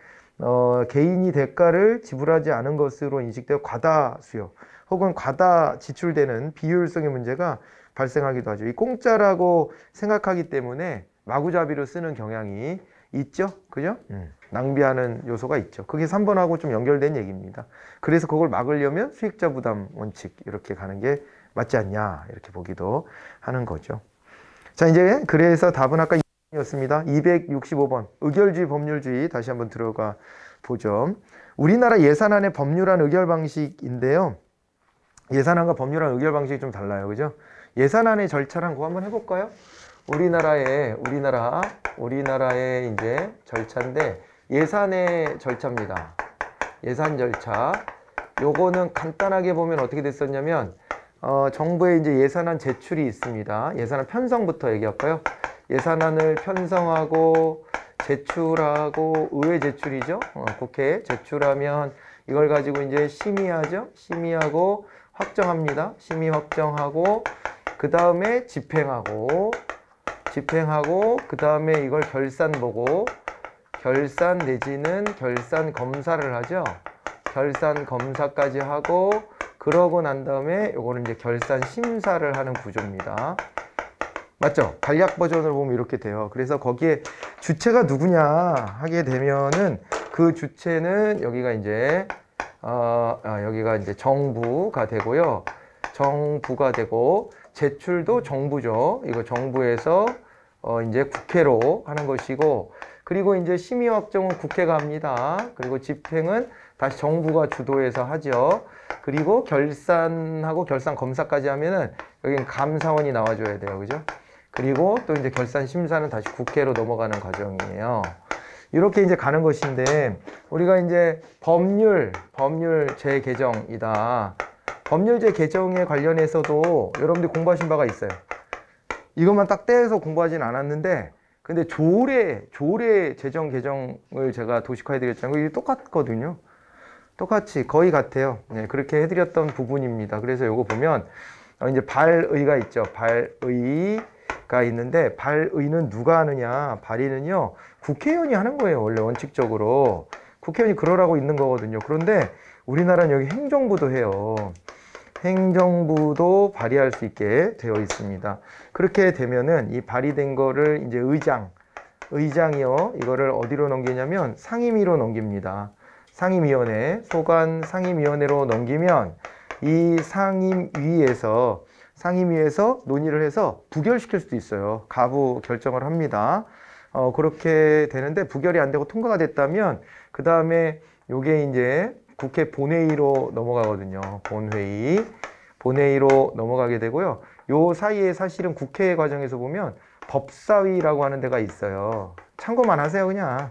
개인이 대가를 지불하지 않은 것으로 인식되어 과다 수요 혹은 과다 지출되는 비효율성의 문제가 발생하기도 하죠. 이 공짜라고 생각하기 때문에 마구잡이로 쓰는 경향이 있죠. 그죠? 낭비하는 요소가 있죠. 그게 3번하고 좀 연결된 얘기입니다. 그래서 그걸 막으려면 수익자 부담 원칙 이렇게 가는 게 맞지 않냐 이렇게 보기도 하는 거죠. 자, 이제 그래서 답은 아까 2번이었습니다. 265번 의결주의 법률주의 다시 한번 들어가 보죠. 우리나라 예산안의 법률안 의결 방식인데요. 예산안과 법률안 의결 방식이 좀 달라요. 그죠? 예산안의 절차랑 그거 한번 해볼까요? 우리나라의 이제 절차인데 예산의 절차입니다. 예산 절차. 요거는 간단하게 보면 어떻게 됐었냐면 정부에 이제 예산안 제출이 있습니다. 예산안 편성부터 얘기할까요? 예산안을 편성하고 제출하고 의회 제출이죠. 국회에 제출하면 이걸 가지고 이제 심의하죠. 심의하고 확정합니다. 심의 확정하고 그 다음에 집행하고 그 다음에 이걸 결산 보고 결산 내지는 결산 검사를 하죠. 결산 검사까지 하고 그러고 난 다음에 요거는 이제 결산 심사를 하는 구조입니다. 맞죠? 간략 버전으로 보면 이렇게 돼요. 그래서 거기에 주체가 누구냐 하게 되면은 그 주체는 여기가 이제 여기가 이제 정부가 되고요. 정부가 되고 제출도 정부죠. 이거 정부에서 이제 국회로 하는 것이고 그리고 이제 심의 확정은 국회가 합니다. 그리고 집행은 다시 정부가 주도해서 하죠. 그리고 결산하고 결산 검사까지 하면은 여기는 감사원이 나와줘야 돼요. 그죠? 그리고 또 이제 결산 심사는 다시 국회로 넘어가는 과정이에요. 이렇게 이제 가는 것인데 우리가 이제 법률제 개정이다. 법률제 개정에 관련해서도 여러분들이 공부하신 바가 있어요. 이것만 딱 떼서 공부하진 않았는데 근데 조례 제정 개정을 제가 도식화해 드렸잖아요. 이게 똑같거든요. 똑같이 거의 같아요. 네, 그렇게 해드렸던 부분입니다. 그래서 이거 보면 이제 발의가 있죠. 발의가 있는데 발의는 누가 하느냐? 발의는요 국회의원이 하는 거예요. 원래 원칙적으로 국회의원이 그러라고 있는 거거든요. 그런데 우리나라는 여기 행정부도 해요. 행정부도 발의할 수 있게 되어 있습니다. 그렇게 되면은 이 발의된 거를 이제 의장이요 이거를 어디로 넘기냐면 상임위로 넘깁니다. 상임위원회, 소관 상임위원회로 넘기면 이 상임위에서 논의를 해서 부결시킬 수도 있어요. 가부 결정을 합니다. 그렇게 되는데 부결이 안 되고 통과가 됐다면 그 다음에 요게 이제 국회 본회의로 넘어가거든요. 본회의로 넘어가게 되고요. 요 사이에 사실은 국회 과정에서 보면 법사위라고 하는 데가 있어요. 참고만 하세요, 그냥.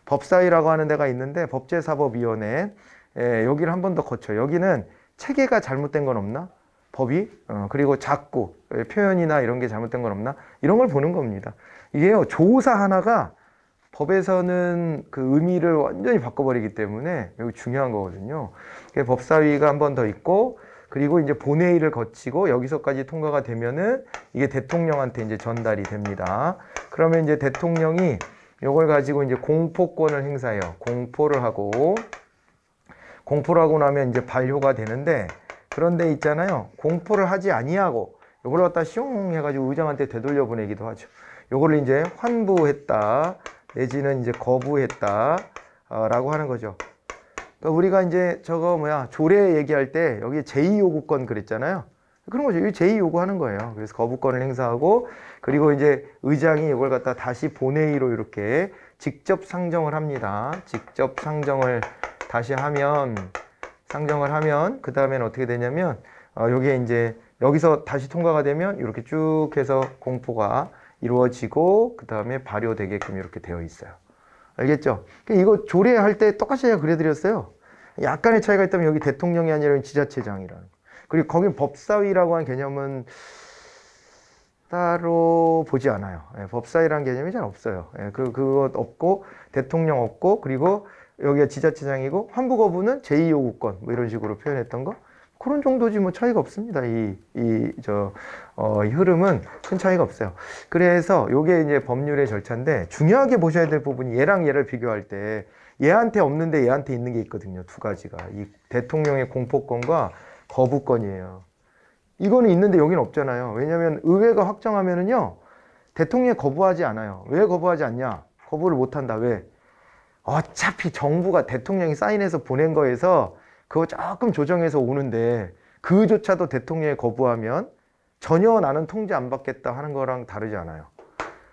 법사위라고 하는 데가 있는데 법제사법위원회 여기를 한 번 더 거쳐요. 여기는 체계가 잘못된 건 없나? 법이? 그리고 작구, 표현이나 이런 게 잘못된 건 없나? 이런 걸 보는 겁니다. 이게요, 조사 하나가 법에서는 그 의미를 완전히 바꿔버리기 때문에 이거 중요한 거거든요. 법사위가 한 번 더 있고, 그리고 이제 본회의를 거치고 여기서까지 통과가 되면은 이게 대통령한테 이제 전달이 됩니다. 그러면 이제 대통령이 이걸 가지고 이제 공포권을 행사해요. 공포를 하고 나면 이제 발효가 되는데, 그런데 있잖아요. 공포를 하지 아니하고 이걸 갖다 시용 해가지고 의장한테 되돌려 보내기도 하죠. 요거를 이제 환부했다 내지는 이제 거부했다 라고 하는 거죠. 그러니까 우리가 이제 저거 조례 얘기할 때 여기 제2요구권 그랬잖아요. 그런 거죠. 이 제2요구하는 거예요. 그래서 거부권을 행사하고, 그리고 이제 의장이 이걸 갖다 다시 본회의로 이렇게 직접 상정을 합니다. 직접 상정을 다시 상정을 하면 그 다음에는 어떻게 되냐면 요게 이제 여기서 다시 통과가 되면 이렇게 쭉 해서 공포가 이루어지고 그 다음에 발효되게끔 이렇게 되어 있어요. 알겠죠? 이거 조례할 때 똑같이 제가 그려드렸어요. 약간의 차이가 있다면 여기 대통령이 아니라 지자체장이라는 거. 그리고 거긴 법사위라고 하는 개념은 따로 보지 않아요. 법사위라는 개념이 잘 없어요. 그거 없고 대통령 없고, 그리고 여기가 지자체장이고 환부거부는 제2요구권 뭐 이런 식으로 표현했던 거, 그런 정도지 뭐 차이가 없습니다. 이 흐름은 큰 차이가 없어요. 그래서 요게 이제 법률의 절차인데, 중요하게 보셔야 될 부분이 얘랑 얘를 비교할 때 얘한테 없는데 얘한테 있는 게 있거든요. 두 가지가. 이 대통령의 공포권과 거부권이에요. 이거는 있는데 여기는 없잖아요. 왜냐하면 의회가 확정하면은요, 대통령이 거부하지 않아요. 왜 거부하지 않냐? 거부를 못한다. 왜? 어차피 정부가 대통령이 사인해서 보낸 거에서 그거 조금 조정해서 오는데, 그조차도 대통령이 거부하면 전혀 나는 통제 안 받겠다 하는 거랑 다르지 않아요.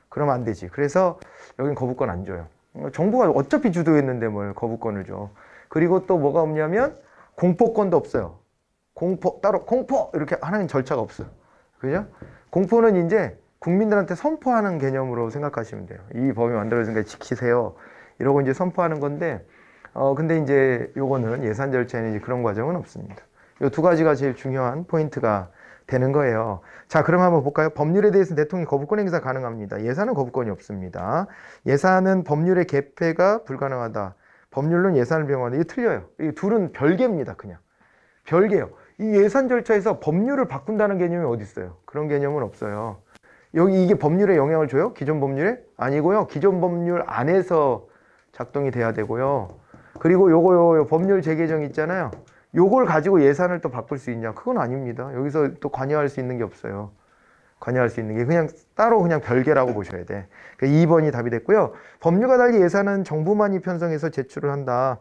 그러면 안 되지. 그래서 여긴 거부권 안 줘요. 정부가 어차피 주도했는데 뭘 거부권을 줘. 그리고 또 뭐가 없냐면 공포권도 없어요. 따로 공포 이렇게 하는 절차가 없어요. 그죠? 공포는 이제 국민들한테 선포하는 개념으로 생각하시면 돼요. 이 법이 만들어진 거 지키세요. 이러고 이제 선포하는 건데, 근데 이제 요거는 예산 절차에는 이제 그런 과정은 없습니다. 요 두 가지가 제일 중요한 포인트가 되는 거예요. 자, 그럼 한번 볼까요? 법률에 대해서는 대통령이 거부권 행사 가능합니다. 예산은 거부권이 없습니다. 예산은 법률의 개폐가 불가능하다. 법률론 예산을 병하는데 이게 틀려요. 이 둘은 별개입니다. 그냥 별개예요. 이 예산 절차에서 법률을 바꾼다는 개념이 어디 있어요? 그런 개념은 없어요. 여기 이게 법률에 영향을 줘요? 기존 법률에? 아니고요. 기존 법률 안에서 작동이 돼야 되고요. 그리고 요거 법률 재개정 있잖아요. 요걸 가지고 예산을 또 바꿀 수 있냐? 그건 아닙니다. 여기서 또 관여할 수 있는 게 없어요. 관여할 수 있는 게 그냥 따로 그냥 별개라고 보셔야 돼. 2번이 답이 됐고요. 법률과 달리 예산은 정부만이 편성해서 제출을 한다.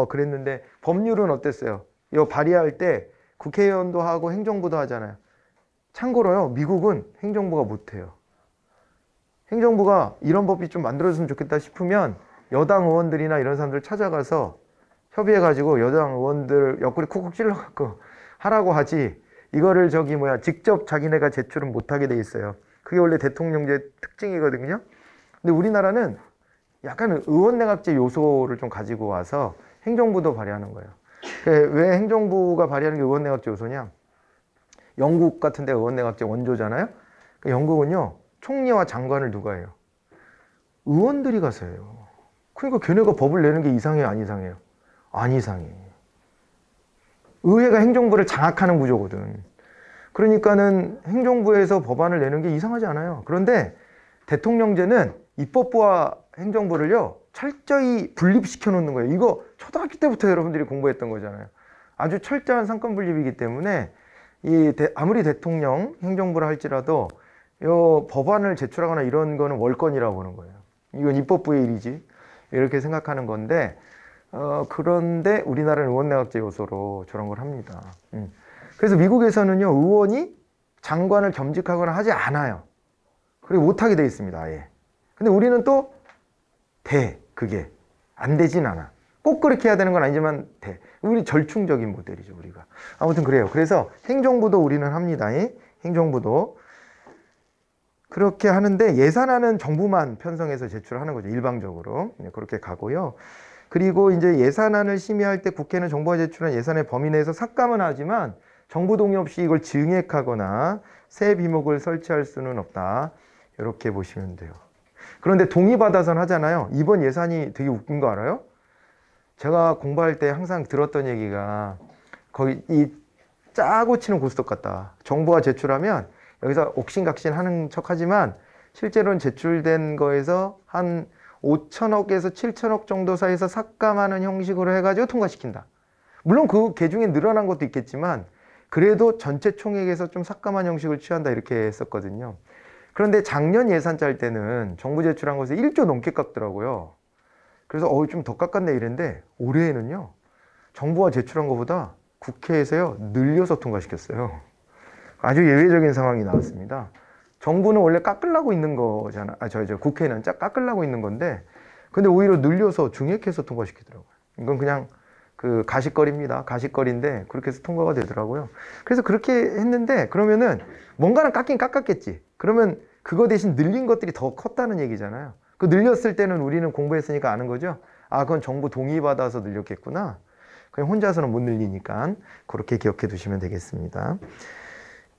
그랬는데 법률은 어땠어요? 이거 발의할 때 국회의원도 하고 행정부도 하잖아요. 참고로요, 미국은 행정부가 못해요. 행정부가 이런 법이 좀 만들어졌으면 좋겠다 싶으면 여당 의원들이나 이런 사람들 찾아가서 협의해가지고 여당 의원들 옆구리 쿡쿡 찔러갖고 하라고 하지, 이거를 직접 자기네가 제출은 못하게 돼 있어요. 그게 원래 대통령제 특징이거든요. 근데 우리나라는 약간 의원내각제 요소를 좀 가지고 와서 행정부도 발의하는 거예요. 왜 행정부가 발의하는 게 의원내각제 요소냐? 영국 같은 데 의원내각제 원조잖아요. 영국은요, 총리와 장관을 누가 해요? 의원들이 가서 해요. 그러니까 걔네가 법을 내는 게 이상해요, 안 이상해요? 안 이상해. 의회가 행정부를 장악하는 구조거든. 그러니까는 행정부에서 법안을 내는 게 이상하지 않아요. 그런데 대통령제는 입법부와 행정부를요, 철저히 분립시켜 놓는 거예요. 이거 초등학교 때부터 여러분들이 공부했던 거잖아요. 아주 철저한 상권 분립이기 때문에 아무리 대통령, 행정부라 할지라도 요 법안을 제출하거나 이런 거는 월권이라고 보는 거예요. 이건 입법부의 일이지. 이렇게 생각하는 건데, 그런데 우리나라는 의원내각제 요소로 저런 걸 합니다. 그래서 미국에서는요, 의원이 장관을 겸직하거나 하지 않아요. 그리고 못하게 돼 있습니다, 아예. 근데 우리는 또 그게 안 되진 않아. 꼭 그렇게 해야 되는 건 아니지만 우리 절충적인 모델이죠, 우리가. 아무튼 그래요. 그래서 행정부도 우리는 합니다. 행정부도 그렇게 하는데, 예산안은 정부만 편성해서 제출하는 거죠, 일방적으로. 그렇게 가고요. 그리고 이제 예산안을 심의할 때 국회는 정부가 제출한 예산의 범위 내에서 삭감은 하지만 정부 동의 없이 이걸 증액하거나 새 비목을 설치할 수는 없다. 이렇게 보시면 돼요. 그런데 동의받아서는 하잖아요. 이번 예산이 되게 웃긴 거 알아요? 제가 공부할 때 항상 들었던 얘기가 거의 이 짜고 치는 고스톱 같다. 정부가 제출하면 여기서 옥신각신 하는 척 하지만 실제로는 제출된 거에서 한 5천억에서 7천억 정도 사이에서 삭감하는 형식으로 해가지고 통과시킨다. 물론 그 개중에 늘어난 것도 있겠지만 그래도 전체 총액에서 좀 삭감한 형식을 취한다 이렇게 했었거든요. 그런데 작년 예산 짤 때는 정부 제출한 것에 1조 넘게 깎더라고요. 그래서 좀 더 깎았네 이랬는데 올해에는요. 정부가 제출한 것보다 국회에서요 늘려서 통과시켰어요. 아주 예외적인 상황이 나왔습니다. 정부는 원래 깎으려고 있는 거잖아. 국회는 깎으려고 있는 건데 근데 오히려 늘려서 증액해서 통과시키더라고요. 이건 그냥 그 가십거리입니다. 가십거리인데 그렇게 해서 통과가 되더라고요. 그래서 그렇게 했는데 그러면은 뭔가는 깎긴 깎았겠지. 그러면 그거 대신 늘린 것들이 더 컸다는 얘기잖아요. 그 늘렸을 때는 우리는 공부했으니까 아는 거죠. 아, 그건 정부 동의받아서 늘렸겠구나. 그냥 혼자서는 못 늘리니까 그렇게 기억해 두시면 되겠습니다.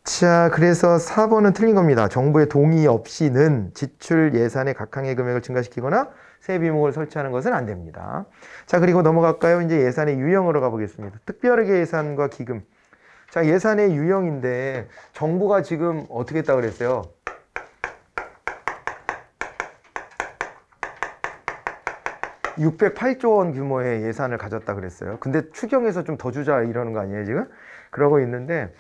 자, 그래서 4번은 틀린 겁니다. 정부의 동의 없이는 지출 예산의 각항의 금액을 증가시키거나 세 비목을 설치하는 것은 안 됩니다. 자, 그리고 넘어갈까요? 이제 예산의 유형으로 가보겠습니다. 특별하게 예산과 기금. 자, 예산의 유형인데 정부가 지금 어떻게 했다고 그랬어요? (608조 원) 규모의 예산을 가졌다 그랬어요. 근데 추경에서 좀 더 주자 이러는 거 아니에요 지금? 그러고 있는데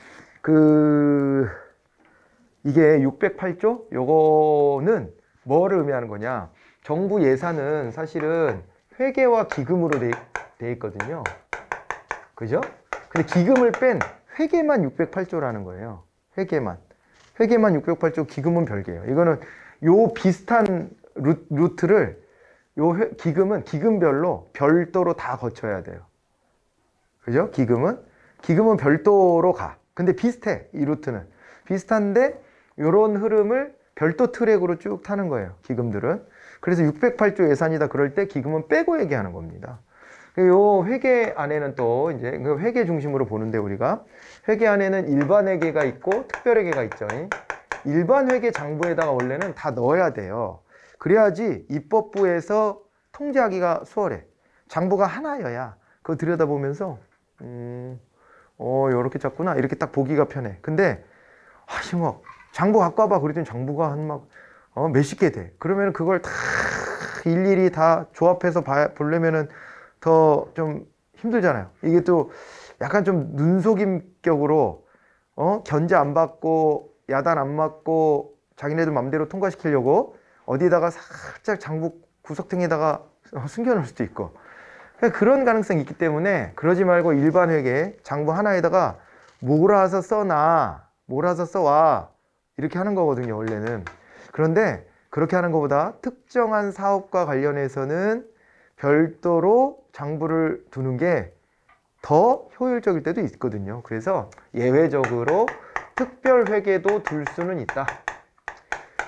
이게 608조? 요거는 뭐를 의미하는 거냐? 정부 예산은 사실은 회계와 기금으로 돼 있거든요. 그죠? 근데 기금을 뺀 회계만 608조라는 거예요. 회계만 608조, 기금은 별개예요. 이거는 요 비슷한 루트를 기금은 기금별로 별도로 다 거쳐야 돼요. 그죠? 기금은 별도로 가. 근데 비슷해. 이 루트는. 비슷한데 요런 흐름을 별도 트랙으로 쭉 타는 거예요. 기금들은. 그래서 608조 예산이다 그럴 때 기금은 빼고 얘기하는 겁니다. 요 회계 안에는 또 이제 회계 중심으로 보는데 우리가 회계 안에는 일반 회계가 있고 특별 회계가 있죠. 일반 회계 장부에다가 원래는 다 넣어야 돼요. 그래야지 입법부에서 통제하기가 수월해. 장부가 하나여야 그거 들여다보면서 요렇게 짰구나 이렇게 딱 보기가 편해. 근데 막 장부 갖고 와봐 그랬더니 장부가 한 몇십 개 돼. 그러면 그걸 다 일일이 다 조합해서 보려면은 더 좀 힘들잖아요. 이게 또 약간 좀 눈속임격으로 견제 안 받고 야단 안 맞고 자기네들 맘대로 통과시키려고 어디다가 살짝 장부 구석탱이에다가 숨겨놓을 수도 있고 그런 가능성이 있기 때문에 그러지 말고 일반 회계 장부 하나에다가 몰아서 써와 이렇게 하는 거거든요 원래는. 그런데 그렇게 하는 것보다 특정한 사업과 관련해서는 별도로 장부를 두는 게 더 효율적일 때도 있거든요. 그래서 예외적으로 특별회계도 둘 수는 있다.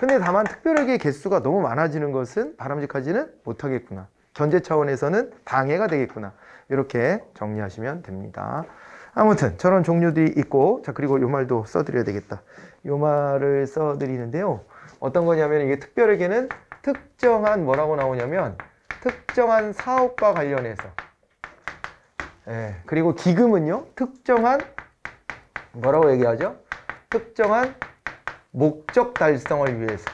근데 다만 특별회계 개수가 너무 많아지는 것은 바람직하지는 못하겠구나. 견제 차원에서는 방해가 되겠구나. 이렇게 정리하시면 됩니다. 아무튼 저런 종류들이 있고, 자 그리고 요 말도 써드려야 되겠다. 요 말을 써드리는데요. 어떤 거냐면 이게 특별회계는 특정한 뭐라고 나오냐면 특정한 사업과 관련해서, 그리고 기금은요 특정한 뭐라고 얘기하죠? 특정한 목적 달성을 위해서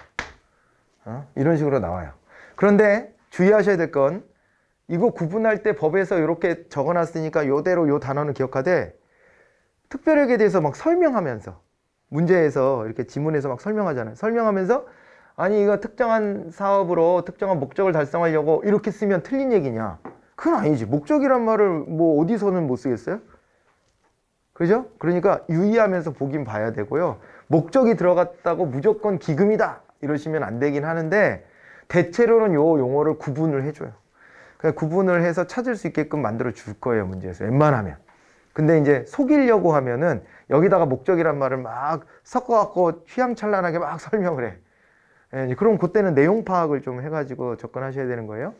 이런 식으로 나와요. 그런데 주의하셔야 될 건 이거 구분할 때 법에서 이렇게 적어놨으니까 요대로 요 단어는 기억하되 특별회계에 대해서 막 설명하면서 문제에서 이렇게 지문에서 막 설명하잖아요. 설명하면서 아니 이거 특정한 사업으로 특정한 목적을 달성하려고 이렇게 쓰면 틀린 얘기냐? 그건 아니지. 목적이란 말을 뭐 어디서는 못 쓰겠어요? 그죠? 그러니까 유의하면서 보긴 봐야 되고요. 목적이 들어갔다고 무조건 기금이다 이러시면 안 되긴 하는데 대체로는 요 용어를 구분을 해줘요. 그냥 구분을 해서 찾을 수 있게끔 만들어 줄 거예요, 문제에서. 웬만하면. 근데 이제 속이려고 하면은 여기다가 목적이란 말을 막 섞어갖고 휘황찬란하게 막 설명을 해. 그럼 그때는 내용 파악을 좀 해가지고 접근하셔야 되는 거예요.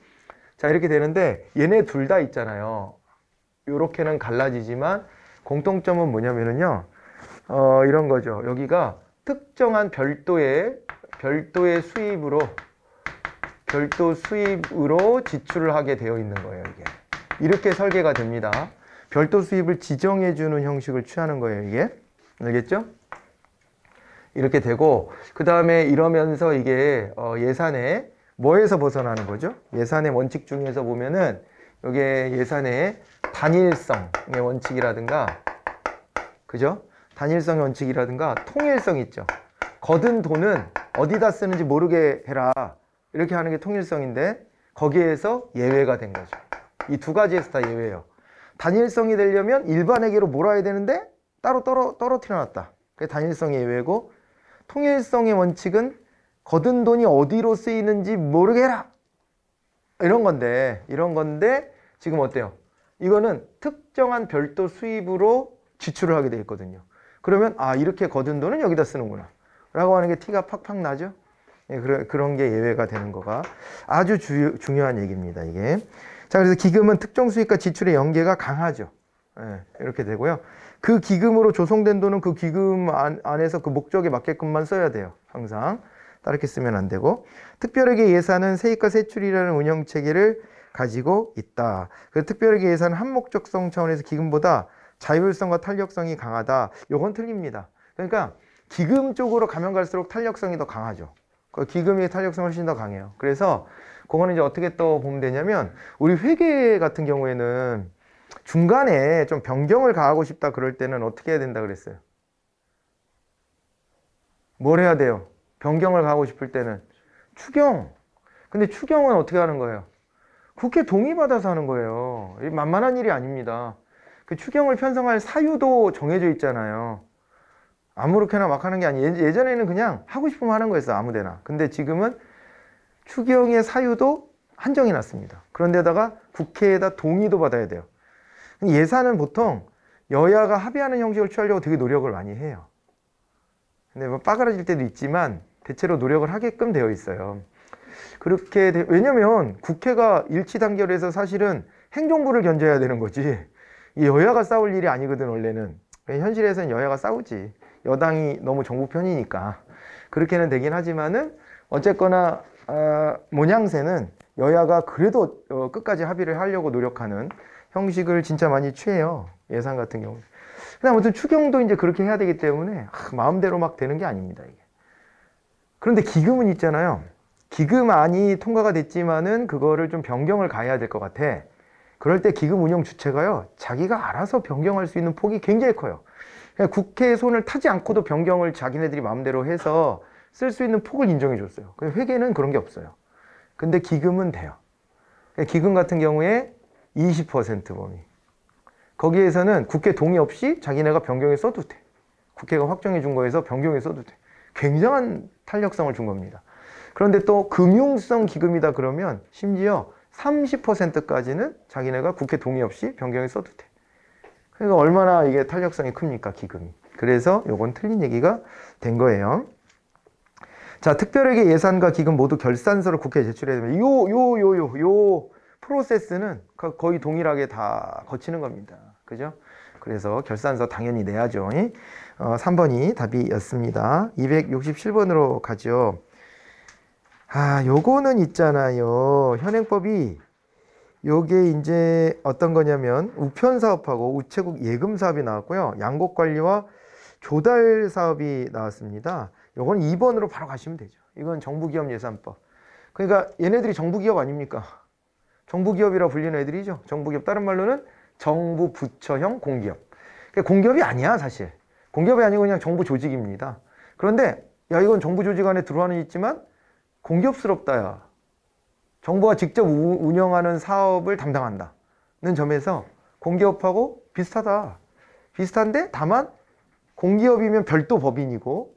자, 이렇게 되는데 얘네 둘 다 있잖아요. 요렇게는 갈라지지만 공통점은 뭐냐면은요. 이런 거죠. 여기가 특정한 별도의 수입으로 별도 수입으로 지출을 하게 되어 있는 거예요, 이게. 이렇게 설계가 됩니다. 별도 수입을 지정해 주는 형식을 취하는 거예요, 이게. 알겠죠? 이렇게 되고, 그 다음에 이러면서 이게 예산에 뭐에서 벗어나는 거죠? 예산의 원칙 중에서 보면은 이게 예산의 단일성의 원칙이라든가, 그죠? 단일성의 원칙이라든가 통일성 있죠. 거둔 돈은 어디다 쓰는지 모르게 해라. 이렇게 하는 게 통일성인데 거기에서 예외가 된 거죠. 이 두 가지에서 다 예외예요. 단일성이 되려면 일반회계로 몰아야 되는데 따로 떨어뜨려 놨다. 그게 단일성의 예외고, 통일성의 원칙은 거둔 돈이 어디로 쓰이는지 모르게 해라. 이런 건데 지금 어때요? 이거는 특정한 별도 수입으로 지출을 하게 돼 있거든요. 그러면 이렇게 거둔 돈은 여기다 쓰는구나 라고 하는 게 티가 팍팍 나죠. 예, 그런 게 예외가 되는 거가 아주 중요한 얘기입니다, 이게. 자, 그래서 기금은 특정 수입과 지출의 연계가 강하죠. 예, 이렇게 되고요. 그 기금으로 조성된 돈은 그 기금 안에서 그 목적에 맞게끔만 써야 돼요. 항상 다르게 쓰면 안 되고, 특별하게 예산은 세입과 세출이라는 운영 체계를 가지고 있다. 그래서 특별하게 예산은 한목적성 차원에서 기금보다 자율성과 탄력성이 강하다. 요건 틀립니다. 그러니까 기금 쪽으로 가면 갈수록 탄력성이 더 강하죠. 기금의 탄력성이 훨씬 더 강해요. 그래서 그거는 이제 어떻게 또 보면 되냐면, 우리 회계 같은 경우에는 중간에 좀 변경을 가하고 싶다 그럴 때는 어떻게 해야 된다 그랬어요? 뭘 해야 돼요? 변경을 가하고 싶을 때는 추경. 근데 추경은 어떻게 하는 거예요? 국회 동의받아서 하는 거예요. 만만한 일이 아닙니다. 그 추경을 편성할 사유도 정해져 있잖아요. 아무렇게나 막 하는 게 아니에요. 예전에는 그냥 하고 싶으면 하는 거였어, 아무데나. 근데 지금은 추경의 사유도 한정해 놨습니다. 그런데다가 국회에다 동의도 받아야 돼요. 예산은 보통 여야가 합의하는 형식을 취하려고 되게 노력을 많이 해요. 근데 뭐 빠그라질 때도 있지만 대체로 노력을 하게끔 되어 있어요. 왜냐면 국회가 일치단결해서 사실은 행정부를 견제해야 되는 거지, 이 여야가 싸울 일이 아니거든, 원래는. 현실에서는 여야가 싸우지. 여당이 너무 정부 편이니까. 그렇게는 되긴 하지만은 어쨌거나 모양새는 여야가 그래도 끝까지 합의를 하려고 노력하는 형식을 진짜 많이 취해요, 예산 같은 경우. 근데 아무튼 추경도 이제 그렇게 해야 되기 때문에 마음대로 막 되는 게 아닙니다, 이게. 그런데 기금은 있잖아요. 기금안이 통과가 됐지만은 그거를 좀 변경을 가해야 될 것 같아. 그럴 때 기금 운영 주체가요, 자기가 알아서 변경할 수 있는 폭이 굉장히 커요. 그냥 국회의 손을 타지 않고도 변경을 자기네들이 마음대로 해서 쓸 수 있는 폭을 인정해 줬어요. 회계는 그런 게 없어요. 근데 기금은 돼요. 기금 같은 경우에 20% 범위. 거기에서는 국회 동의 없이 자기네가 변경해 써도 돼. 국회가 확정해 준 거에서 변경해 써도 돼. 굉장한 탄력성을 준 겁니다. 그런데 또 금융성 기금이다 그러면 심지어 30%까지는 자기네가 국회 동의 없이 변경해 써도 돼. 그러니까 얼마나 이게 탄력성이 큽니까, 기금이. 그래서 요건 틀린 얘기가 된 거예요. 자, 특별하게 예산과 기금 모두 결산서를 국회에 제출해야 됩니다. 요 프로세스는 거의 동일하게 다 거치는 겁니다. 그죠? 그래서 결산서 당연히 내야죠. 3번이 답이었습니다. 267번으로 가죠. 요거는 있잖아요. 현행법이 요게 이제 어떤 거냐면 우편사업하고 우체국 예금사업이 나왔고요. 양곡관리와 조달사업이 나왔습니다. 요건 2번으로 바로 가시면 되죠. 이건 정부기업예산법. 그러니까 얘네들이 정부기업 아닙니까? 정부기업이라고 불리는 애들이죠. 정부기업, 다른 말로는 정부 부처형 공기업. 그러니까 공기업이 아니야, 사실. 공기업이 아니고 그냥 정부 조직입니다. 그런데 야, 이건 정부 조직 안에 들어와는 있지만 공기업스럽다, 야. 정부가 직접 운영하는 사업을 담당한다는 점에서 공기업하고 비슷하다. 비슷한데 다만 공기업이면 별도 법인이고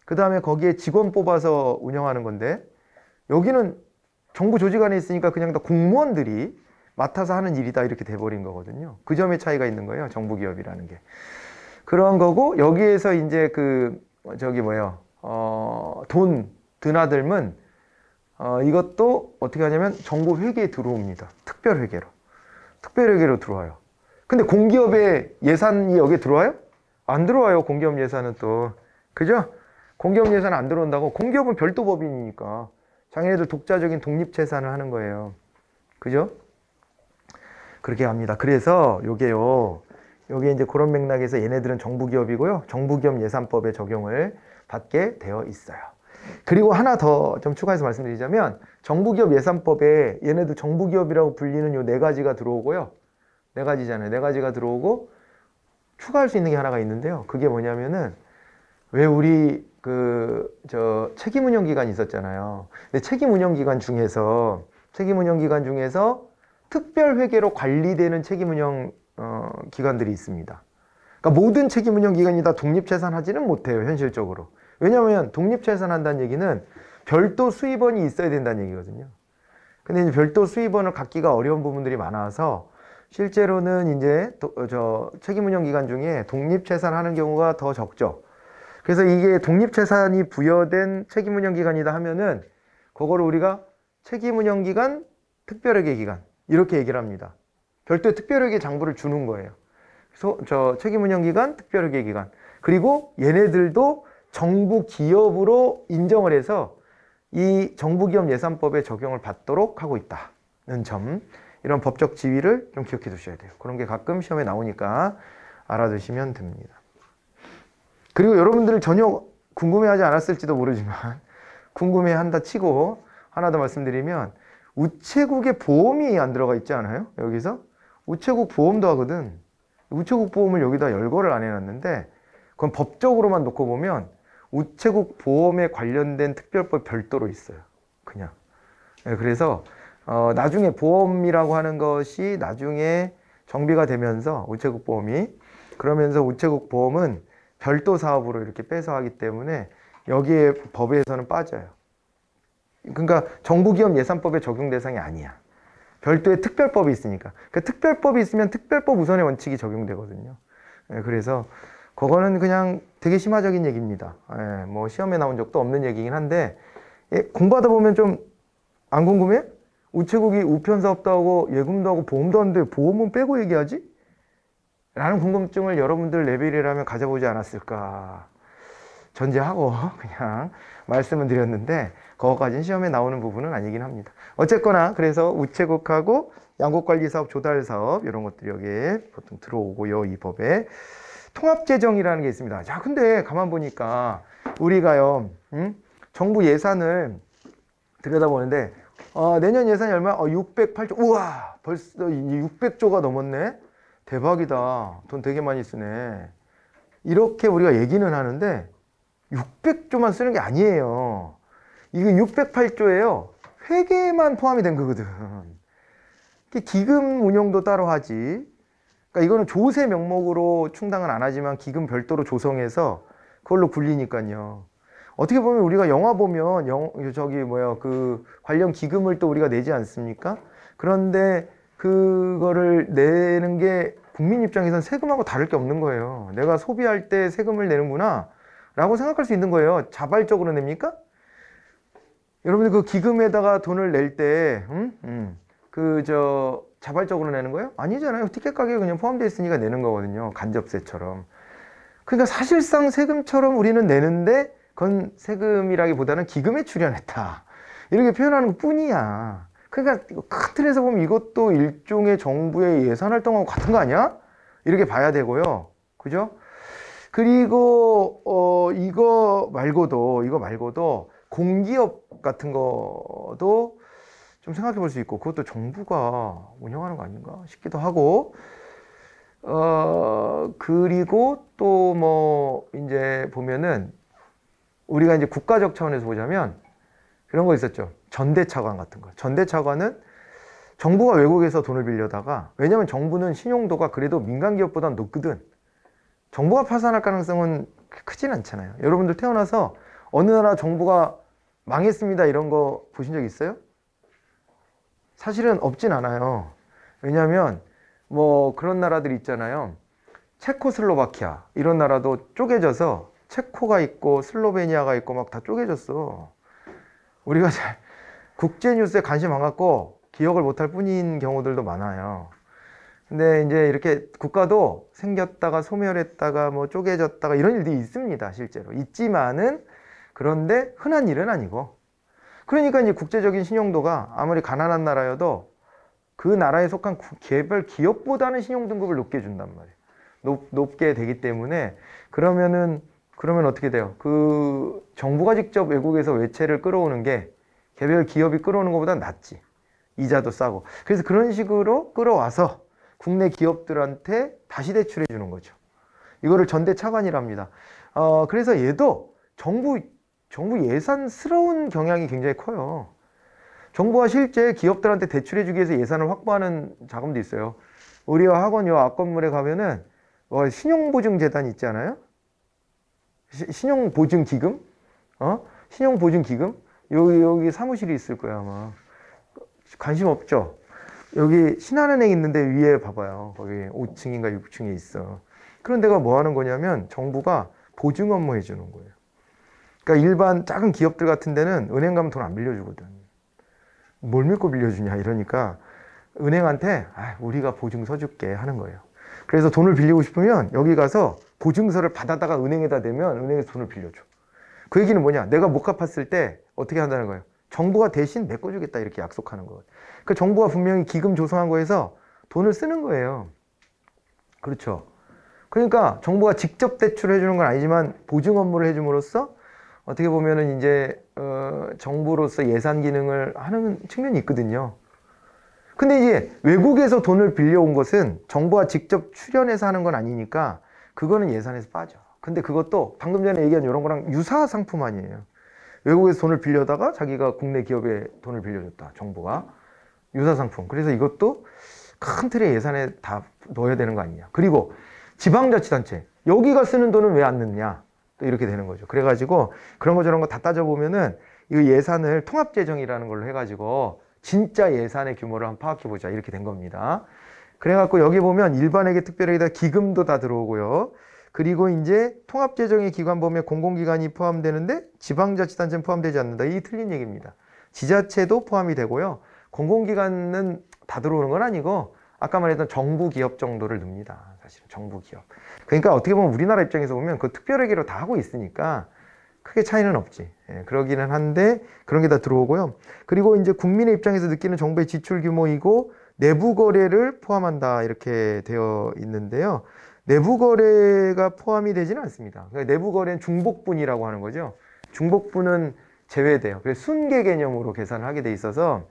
그 다음에 거기에 직원 뽑아서 운영하는 건데, 여기는 정부 조직 안에 있으니까 그냥 다 공무원들이 맡아서 하는 일이다, 이렇게 돼버린 거거든요. 그 점의 차이가 있는 거예요, 정부기업이라는 게. 그런 거고, 여기에서 이제 돈 드나들면 이것도 어떻게 하냐면 정부 회계에 들어옵니다. 특별회계로 들어와요. 근데 공기업의 예산이 여기에 들어와요? 안 들어와요. 공기업 예산은 또. 그죠? 공기업 예산 안 들어온다고. 공기업은 별도 법인이니까 자기네들 독자적인 독립재산을 하는 거예요. 그죠? 그렇게 합니다. 그래서 요게 이제 그런 맥락에서 얘네들은 정부기업이고요. 정부기업 예산법에 적용을 받게 되어 있어요. 그리고 하나 더 좀 추가해서 말씀드리자면 정부기업 예산법에 얘네들 정부기업이라고 불리는 요 네 가지가 들어오고요. 네 가지잖아요. 네 가지가 들어오고 추가할 수 있는 게 하나가 있는데요. 그게 뭐냐면은 왜 우리 책임운영기관이 있었잖아요. 근데 책임운영기관 중에서 특별회계로 관리되는 책임운영 기관들이 있습니다. 그러니까 모든 책임운영기관이 다 독립재산하지는 못해요, 현실적으로. 왜냐하면 독립재산한다는 얘기는 별도 수입원이 있어야 된다는 얘기거든요. 근데 이제 별도 수입원을 갖기가 어려운 부분들이 많아서 실제로는 이제 책임운영기관 중에 독립재산하는 경우가 더 적죠. 그래서 이게 독립재산이 부여된 책임운영기관이다 하면은 그거를 우리가 책임운영기관, 특별회계기관 이렇게 얘기를 합니다. 별도의 특별회계 장부를 주는 거예요. 그래서 책임운영기관, 특별회계기관 그리고 얘네들도 정부 기업으로 인정을 해서 이 정부기업 예산법에 적용을 받도록 하고 있다는 점, 이런 법적 지위를 좀 기억해 두셔야 돼요. 그런 게 가끔 시험에 나오니까 알아두시면 됩니다. 그리고 여러분들 전혀 궁금해하지 않았을지도 모르지만 궁금해한다 치고 하나 더 말씀드리면 우체국에 보험이 안 들어가 있지 않아요? 여기서 우체국 보험도 하거든. 우체국 보험을 여기다 열거를 안 해놨는데 그건 법적으로만 놓고 보면 우체국 보험에 관련된 특별법 별도로 있어요. 그냥. 그래서 나중에 보험이라고 하는 것이 나중에 정비가 되면서 우체국 보험이 그러면서 우체국 보험은 별도 사업으로 이렇게 빼서 하기 때문에 여기에 법에서는 빠져요. 그러니까 정부기업 예산법의 적용 대상이 아니야. 별도의 특별법이 있으니까. 그 특별법이 있으면 특별법 우선의 원칙이 적용되거든요. 그래서 그거는 그냥 되게 심화적인 얘기입니다. 뭐 시험에 나온 적도 없는 얘기긴 한데 공부하다 보면 좀 안 궁금해? 우체국이 우편사업도 하고 예금도 하고 보험도 하는데 보험은 빼고 얘기하지? 라는 궁금증을 여러분들 레벨이라면 가져보지 않았을까 전제하고 그냥 말씀을 드렸는데 그거까지는 시험에 나오는 부분은 아니긴 합니다. 어쨌거나 그래서 우체국하고 양국관리사업, 조달사업 이런 것들이 여기에 보통 들어오고요. 이 법에 통합재정이라는 게 있습니다. 자, 근데 가만 보니까 우리가요 정부 예산을 들여다보는데 내년 예산이 얼마? 608조. 우와, 벌써 600조가 넘었네. 대박이다. 돈 되게 많이 쓰네. 이렇게 우리가 얘기는 하는데 600조만 쓰는 게 아니에요. 이거 608조예요. 회계만 포함이 된 거거든. 기금 운용도 따로 하지. 그러니까 이거는 조세 명목으로 충당은 안 하지만 기금 별도로 조성해서 그걸로 굴리니까요. 어떻게 보면 우리가 영화 보면 그 관련 기금을 또 우리가 내지 않습니까? 그런데 그거를 내는 게 국민 입장에선 세금하고 다를 게 없는 거예요. 내가 소비할 때 세금을 내는구나 라고 생각할 수 있는 거예요. 자발적으로 냅니까? 여러분들 그 기금에다가 돈을 낼 때 자발적으로 내는 거예요? 아니잖아요. 티켓 가격에 그냥 포함되어 있으니까 내는 거거든요. 간접세처럼. 그러니까 사실상 세금처럼 우리는 내는데 그건 세금이라기보다는 기금에 출연했다. 이렇게 표현하는 것 뿐이야. 그러니까 큰 틀에서 보면 이것도 일종의 정부의 예산 활동하고 같은 거 아니야? 이렇게 봐야 되고요. 그죠? 그리고 이거 말고도 공기업 같은 거도 좀 생각해 볼 수 있고 그것도 정부가 운영하는 거 아닌가 싶기도 하고 그리고 또 뭐 이제 보면은 우리가 이제 국가적 차원에서 보자면 그런 거 있었죠. 전대차관 같은 거. 전대차관은 정부가 외국에서 돈을 빌려다가 왜냐면 정부는 신용도가 그래도 민간 기업보다는 높거든. 정부가 파산할 가능성은 크진 않잖아요. 여러분들 태어나서 어느 나라 정부가 망했습니다 이런 거 보신 적 있어요? 사실은 없진 않아요. 왜냐하면 뭐 그런 나라들 있잖아요. 체코슬로바키아 이런 나라도 쪼개져서 체코가 있고 슬로베니아가 있고 막 다 쪼개졌어. 우리가 잘 국제 뉴스에 관심 안 갖고 기억을 못할 뿐인 경우들도 많아요. 근데 이제 이렇게 국가도 생겼다가 소멸했다가 뭐 쪼개졌다가 이런 일들이 있습니다. 실제로 있지만은 그런데 흔한 일은 아니고 그러니까 이제 국제적인 신용도가 아무리 가난한 나라여도 그 나라에 속한 개별 기업보다는 신용 등급을 높게 준단 말이에요. 높게 되기 때문에 그러면 어떻게 돼요? 그 정부가 직접 외국에서 외채를 끌어오는 게 개별 기업이 끌어오는 것보다 낫지. 이자도 싸고. 그래서 그런 식으로 끌어와서 국내 기업들한테 다시 대출해 주는 거죠. 이거를 전대차관이랍니다. 그래서 얘도 정부 예산스러운 경향이 굉장히 커요. 정부가 실제 기업들한테 대출해 주기 위해서 예산을 확보하는 자금도 있어요. 우리와 학원 요 앞 건물에 가면은 신용보증재단 있지 않아요? 신용보증기금? 신용보증기금? 여기 사무실이 있을 거야, 아마. 관심 없죠? 여기 신한은행 있는데 위에 봐봐요. 거기 5층인가 6층에 있어. 그런 데가 뭐 하는 거냐면 정부가 보증 업무 해주는 거예요. 그러니까 일반 작은 기업들 같은 데는 은행 가면 돈 안 빌려주거든. 뭘 믿고 빌려주냐 이러니까 은행한테 우리가 보증서 줄게 하는 거예요. 그래서 돈을 빌리고 싶으면 여기 가서 보증서를 받아다가 은행에다 대면 은행에서 돈을 빌려줘. 그 얘기는 뭐냐? 내가 못 갚았을 때 어떻게 한다는 거예요? 정부가 대신 메꿔주겠다 이렇게 약속하는 거예요. 그 정부가 분명히 기금 조성한 거에서 돈을 쓰는 거예요. 그렇죠. 그러니까 정부가 직접 대출을 해주는 건 아니지만 보증 업무를 해줌으로써 어떻게 보면은 이제 정부로서 예산 기능을 하는 측면이 있거든요. 근데 이제 외국에서 돈을 빌려온 것은 정부가 직접 출연해서 하는 건 아니니까 그거는 예산에서 빠져. 근데 그것도 방금 전에 얘기한 이런 거랑 유사 상품 아니에요. 외국에서 돈을 빌려다가 자기가 국내 기업에 돈을 빌려줬다. 정부가. 유사 상품. 그래서 이것도 큰 틀의 예산에 다 넣어야 되는 거 아니냐. 그리고 지방자치단체. 여기가 쓰는 돈은 왜 안 넣냐. 또 이렇게 되는 거죠. 그래가지고 그런 거 저런 거 다 따져보면은 이 예산을 통합재정이라는 걸로 해가지고 진짜 예산의 규모를 한번 파악해보자. 이렇게 된 겁니다. 그래갖고 여기 보면 일반회계 특별회계다 기금도 다 들어오고요. 그리고 이제 통합재정의 기관 보면 공공기관이 포함되는데 지방자치단체는 포함되지 않는다. 이게 틀린 얘기입니다. 지자체도 포함이 되고요. 공공기관은 다 들어오는 건 아니고 아까 말했던 정부기업 정도를 넣습니다. 사실은 정부기업. 그러니까 어떻게 보면 우리나라 입장에서 보면 그 특별회계로 다 하고 있으니까 크게 차이는 없지. 그러기는 한데 그런 게 다 들어오고요. 그리고 이제 국민의 입장에서 느끼는 정부의 지출 규모이고 내부 거래를 포함한다 이렇게 되어 있는데요. 내부 거래가 포함이 되지는 않습니다. 그러니까 내부 거래는 중복분이라고 하는 거죠. 중복분은 제외돼요. 그래서 순계 개념으로 계산을 하게 돼 있어서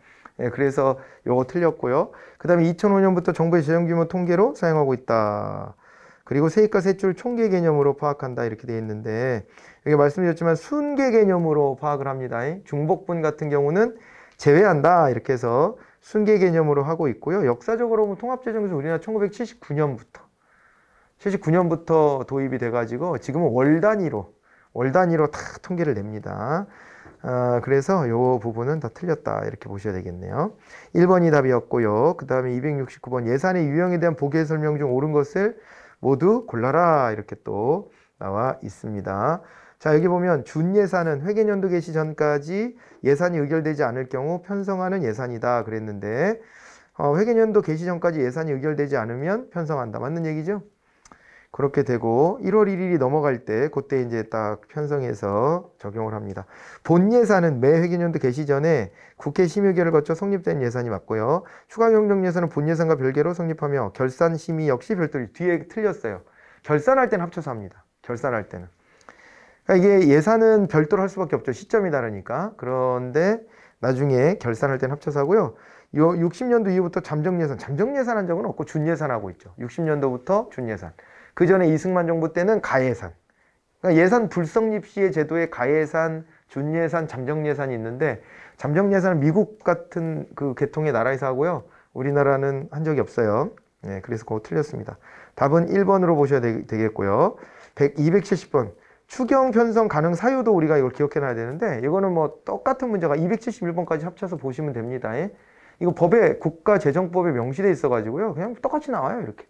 그래서 요거 틀렸고요. 그 다음에 2005년부터 정부의 재정규모 통계로 사용하고 있다. 그리고 세입과 세출 총계 개념으로 파악한다 이렇게 돼 있는데 여기 말씀드렸지만 순계 개념으로 파악을 합니다. 중복분 같은 경우는 제외한다 이렇게 해서 순계 개념으로 하고 있고요. 역사적으로 통합재정에서 우리나라 1979년부터 도입이 돼가지고 지금은 월 단위로 다 통계를 냅니다. 그래서 요 부분은 다 틀렸다 이렇게 보셔야 되겠네요. 1번이 답이었고요. 그 다음에 269번 예산의 유형에 대한 보개 설명 중 옳은 것을 모두 골라라 이렇게 또 나와 있습니다. 자 여기 보면 준예산은 회계연도 개시 전까지 예산이 의결되지 않을 경우 편성하는 예산이다 그랬는데 회계연도 개시 전까지 예산이 의결되지 않으면 편성한다. 맞는 얘기죠? 그렇게 되고 1월 1일이 넘어갈 때 그때 이제 딱 편성해서 적용을 합니다. 본 예산은 매 회계연도 개시 전에 국회 심의결을 거쳐 성립된 예산이 맞고요. 추가 경정 예산은 본 예산과 별개로 성립하며 결산 심의 역시 별도로 뒤에 틀렸어요. 결산할 때는 합쳐서 합니다. 결산할 때는. 그러니까 이게 예산은 별도로 할 수밖에 없죠. 시점이 다르니까. 그런데 나중에 결산할 때는 합쳐서 하고요. 60년도 이후부터 잠정예산 한 적은 없고 준예산하고 있죠. 60년도부터 준예산. 그 전에 이승만 정부 때는 가예산. 그러니까 예산 불성립 시의 제도에 가예산, 준예산, 잠정예산이 있는데 잠정예산은 미국 같은 그 계통의 나라에서 하고요. 우리나라는 한 적이 없어요. 네, 그래서 그거 틀렸습니다. 답은 1번으로 보셔야 되겠고요. 270번. 추경 편성 가능 사유도 우리가 이걸 기억해 놔야 되는데 이거는 뭐 똑같은 문제가 271번까지 합쳐서 보시면 됩니다. 이거 법에 국가재정법에 명시되어 있어 가지고요. 그냥 똑같이 나와요. 이렇게.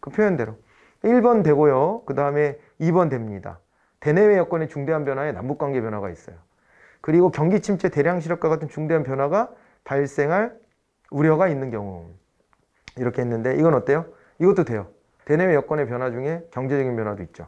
그 표현대로. 1번 되고요. 그 다음에 2번 됩니다. 대내외 여건의 중대한 변화에 남북관계 변화가 있어요. 그리고 경기 침체, 대량 실업과 같은 중대한 변화가 발생할 우려가 있는 경우 이렇게 했는데 이건 어때요? 이것도 돼요. 대내외 여건의 변화 중에 경제적인 변화도 있죠.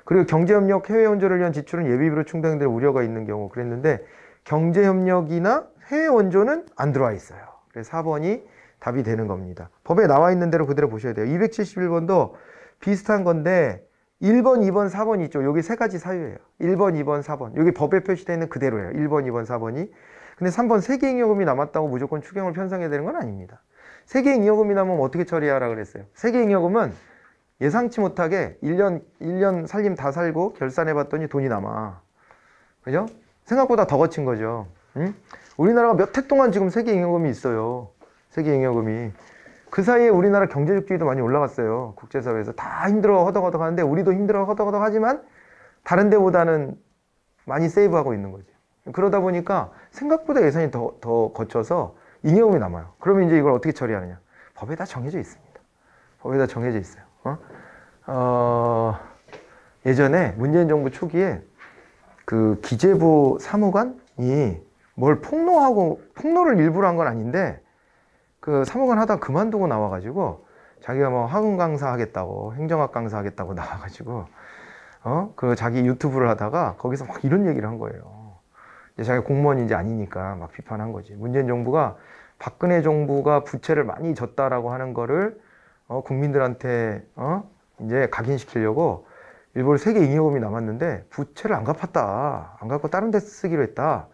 그리고 경제협력, 해외 원조를 위한 지출은 예비비로 충당될 우려가 있는 경우 그랬는데 경제협력이나 해외 원조는 안 들어와 있어요. 그래서 4번이 답이 되는 겁니다. 법에 나와 있는 대로 그대로 보셔야 돼요. 271번도 비슷한 건데 1번, 2번, 4번 있죠. 여기 세 가지 사유예요. 1번, 2번, 4번. 여기 법에 표시되어 있는 그대로예요. 1번, 2번, 4번이. 근데 3번 세계잉여금이 남았다고 무조건 추경을 편성해야 되는 건 아닙니다. 세계잉여금이 남으면 어떻게 처리하라 그랬어요? 세계잉여금은 예상치 못하게 1년 살림 다 살고 결산해 봤더니 돈이 남아. 그죠? 생각보다 더 거친 거죠. 응? 우리나라가 몇 해 동안 지금 세계잉여금이 있어요. 세계잉여금이. 그 사이에 우리나라 경제적지위도 많이 올라갔어요. 국제사회에서 다 힘들어 허덕허덕 하는데 우리도 힘들어 허덕허덕 하지만 다른 데보다는 많이 세이브하고 있는 거죠. 그러다 보니까 생각보다 예산이 더 거쳐서 잉여금이 남아요. 그러면 이제 이걸 어떻게 처리하느냐? 법에 다 정해져 있습니다. 법에 다 정해져 있어요. 예전에 문재인 정부 초기에 그 기재부 사무관이 뭘 폭로를 일부러 한 건 아닌데 그 사무관 하다 그만두고 나와가지고 자기가 뭐 학원 강사 하겠다고 행정학 강사 하겠다고 나와가지고 그 자기 유튜브를 하다가 거기서 막 이런 얘기를 한 거예요. 이제 자기가 공무원이 이제 아니니까 막 비판한 거지. 문재인 정부가 박근혜 정부가 부채를 많이 졌다라고 하는 거를 국민들한테 이제 각인시키려고 일부러 세계 잉여금이 남았는데 부채를 안 갚았다. 안 갚고 다른 데 쓰기로 했다.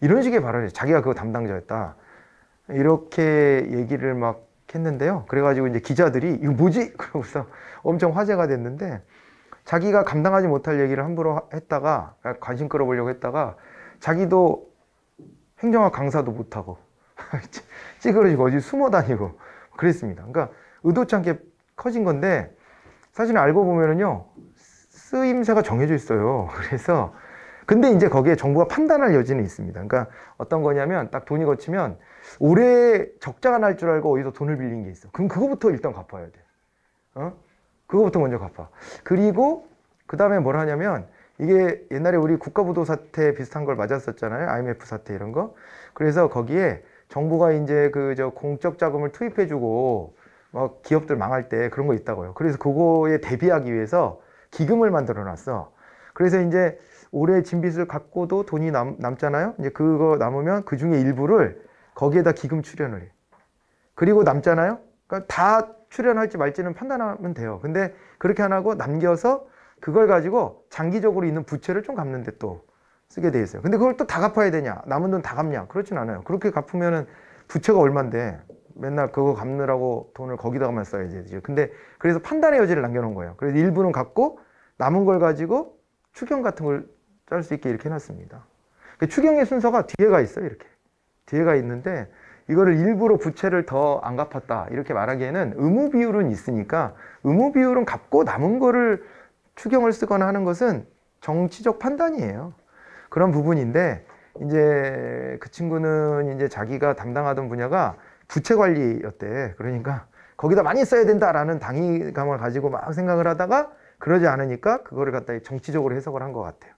이런 식의 발언을 자기가 그 담당자였다. 이렇게 얘기를 막 했는데요. 그래가지고 이제 기자들이 이거 뭐지? 그러고서 엄청 화제가 됐는데 자기가 감당하지 못할 얘기를 함부로 했다가 관심 끌어보려고 했다가 자기도 행정학 강사도 못하고 찌그러지고 어디 숨어 다니고 그랬습니다. 그러니까 의도치 않게 커진 건데 사실은 알고 보면은요 쓰임새가 정해져 있어요. 그래서 근데 이제 거기에 정부가 판단할 여지는 있습니다. 그러니까 어떤 거냐면 딱 돈이 거치면 올해 적자가 날 줄 알고 어디서 돈을 빌린 게 있어. 그럼 그거부터 일단 갚아야 돼. 그거부터 먼저 갚아. 그리고 그 다음에 뭘 하냐면 이게 옛날에 우리 국가부도 사태 비슷한 걸 맞았었잖아요. IMF 사태 이런 거. 그래서 거기에 정부가 이제 공적 자금을 투입해주고 막 기업들 망할 때 그런 거 있다고요. 그래서 그거에 대비하기 위해서 기금을 만들어 놨어. 그래서 이제 올해 진빚을 갖고도 돈이 남잖아요. 이제 그거 남으면 그 중에 일부를 거기에다 기금 출연을 해. 그리고 남잖아요. 그러니까 다 출연할지 말지는 판단하면 돼요. 근데 그렇게 안 하고 남겨서 그걸 가지고 장기적으로 있는 부채를 좀 갚는 데 또 쓰게 돼 있어요. 근데 그걸 또 다 갚아야 되냐? 남은 돈 다 갚냐? 그렇진 않아요. 그렇게 갚으면은 부채가 얼만데 맨날 그거 갚느라고 돈을 거기다가만 써야지. 근데 그래서 판단의 여지를 남겨놓은 거예요. 그래서 일부는 갚고 남은 걸 가지고 추경 같은 걸 짤 수 있게 이렇게 해놨습니다. 추경의 순서가 뒤에가 있어요. 이렇게 뒤에가 있는데 이거를 일부러 부채를 더 안 갚았다 이렇게 말하기에는 의무 비율은 있으니까 의무 비율은 갚고 남은 거를 추경을 쓰거나 하는 것은 정치적 판단이에요. 그런 부분인데 이제 그 친구는 이제 자기가 담당하던 분야가 부채 관리였대. 그러니까 거기다 많이 써야 된다라는 당위감을 가지고 막 생각을 하다가 그러지 않으니까 그거를 갖다 정치적으로 해석을 한 것 같아요.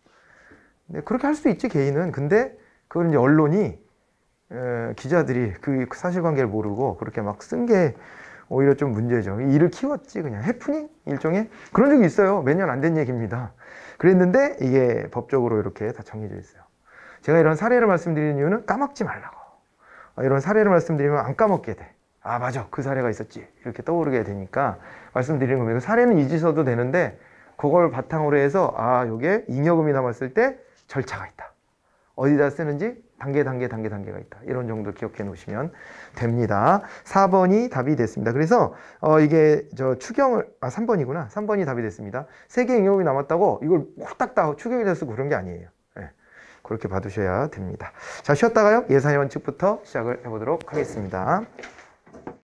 근데 그렇게 할 수도 있지 개인은. 근데 그걸 이제 언론이 기자들이 그 사실관계를 모르고 그렇게 막 쓴 게 오히려 좀 문제죠. 일을 키웠지 그냥 해프닝 일종의 그런 적이 있어요. 몇 년 안 된 얘기입니다. 그랬는데 이게 법적으로 이렇게 다 정해져 있어요. 제가 이런 사례를 말씀드리는 이유는 까먹지 말라고. 이런 사례를 말씀드리면 안 까먹게 돼. 아 맞아 그 사례가 있었지 이렇게 떠오르게 되니까 말씀드리는 겁니다. 사례는 잊으셔도 되는데 그걸 바탕으로 해서 아 요게 잉여금이 남았을 때 절차가 있다. 어디다 쓰는지 단계가 있다. 이런 정도 기억해 놓으시면 됩니다. 4번이 답이 됐습니다. 그래서 이게 추경을 3번이구나. 3번이 답이 됐습니다. 세계 잉여금이 남았다고 이걸 홀딱 다 추경이 됐고 그런 게 아니에요. 네. 그렇게 봐두셔야 됩니다. 자, 쉬었다가요. 예산의 원칙부터 시작을 해보도록 하겠습니다.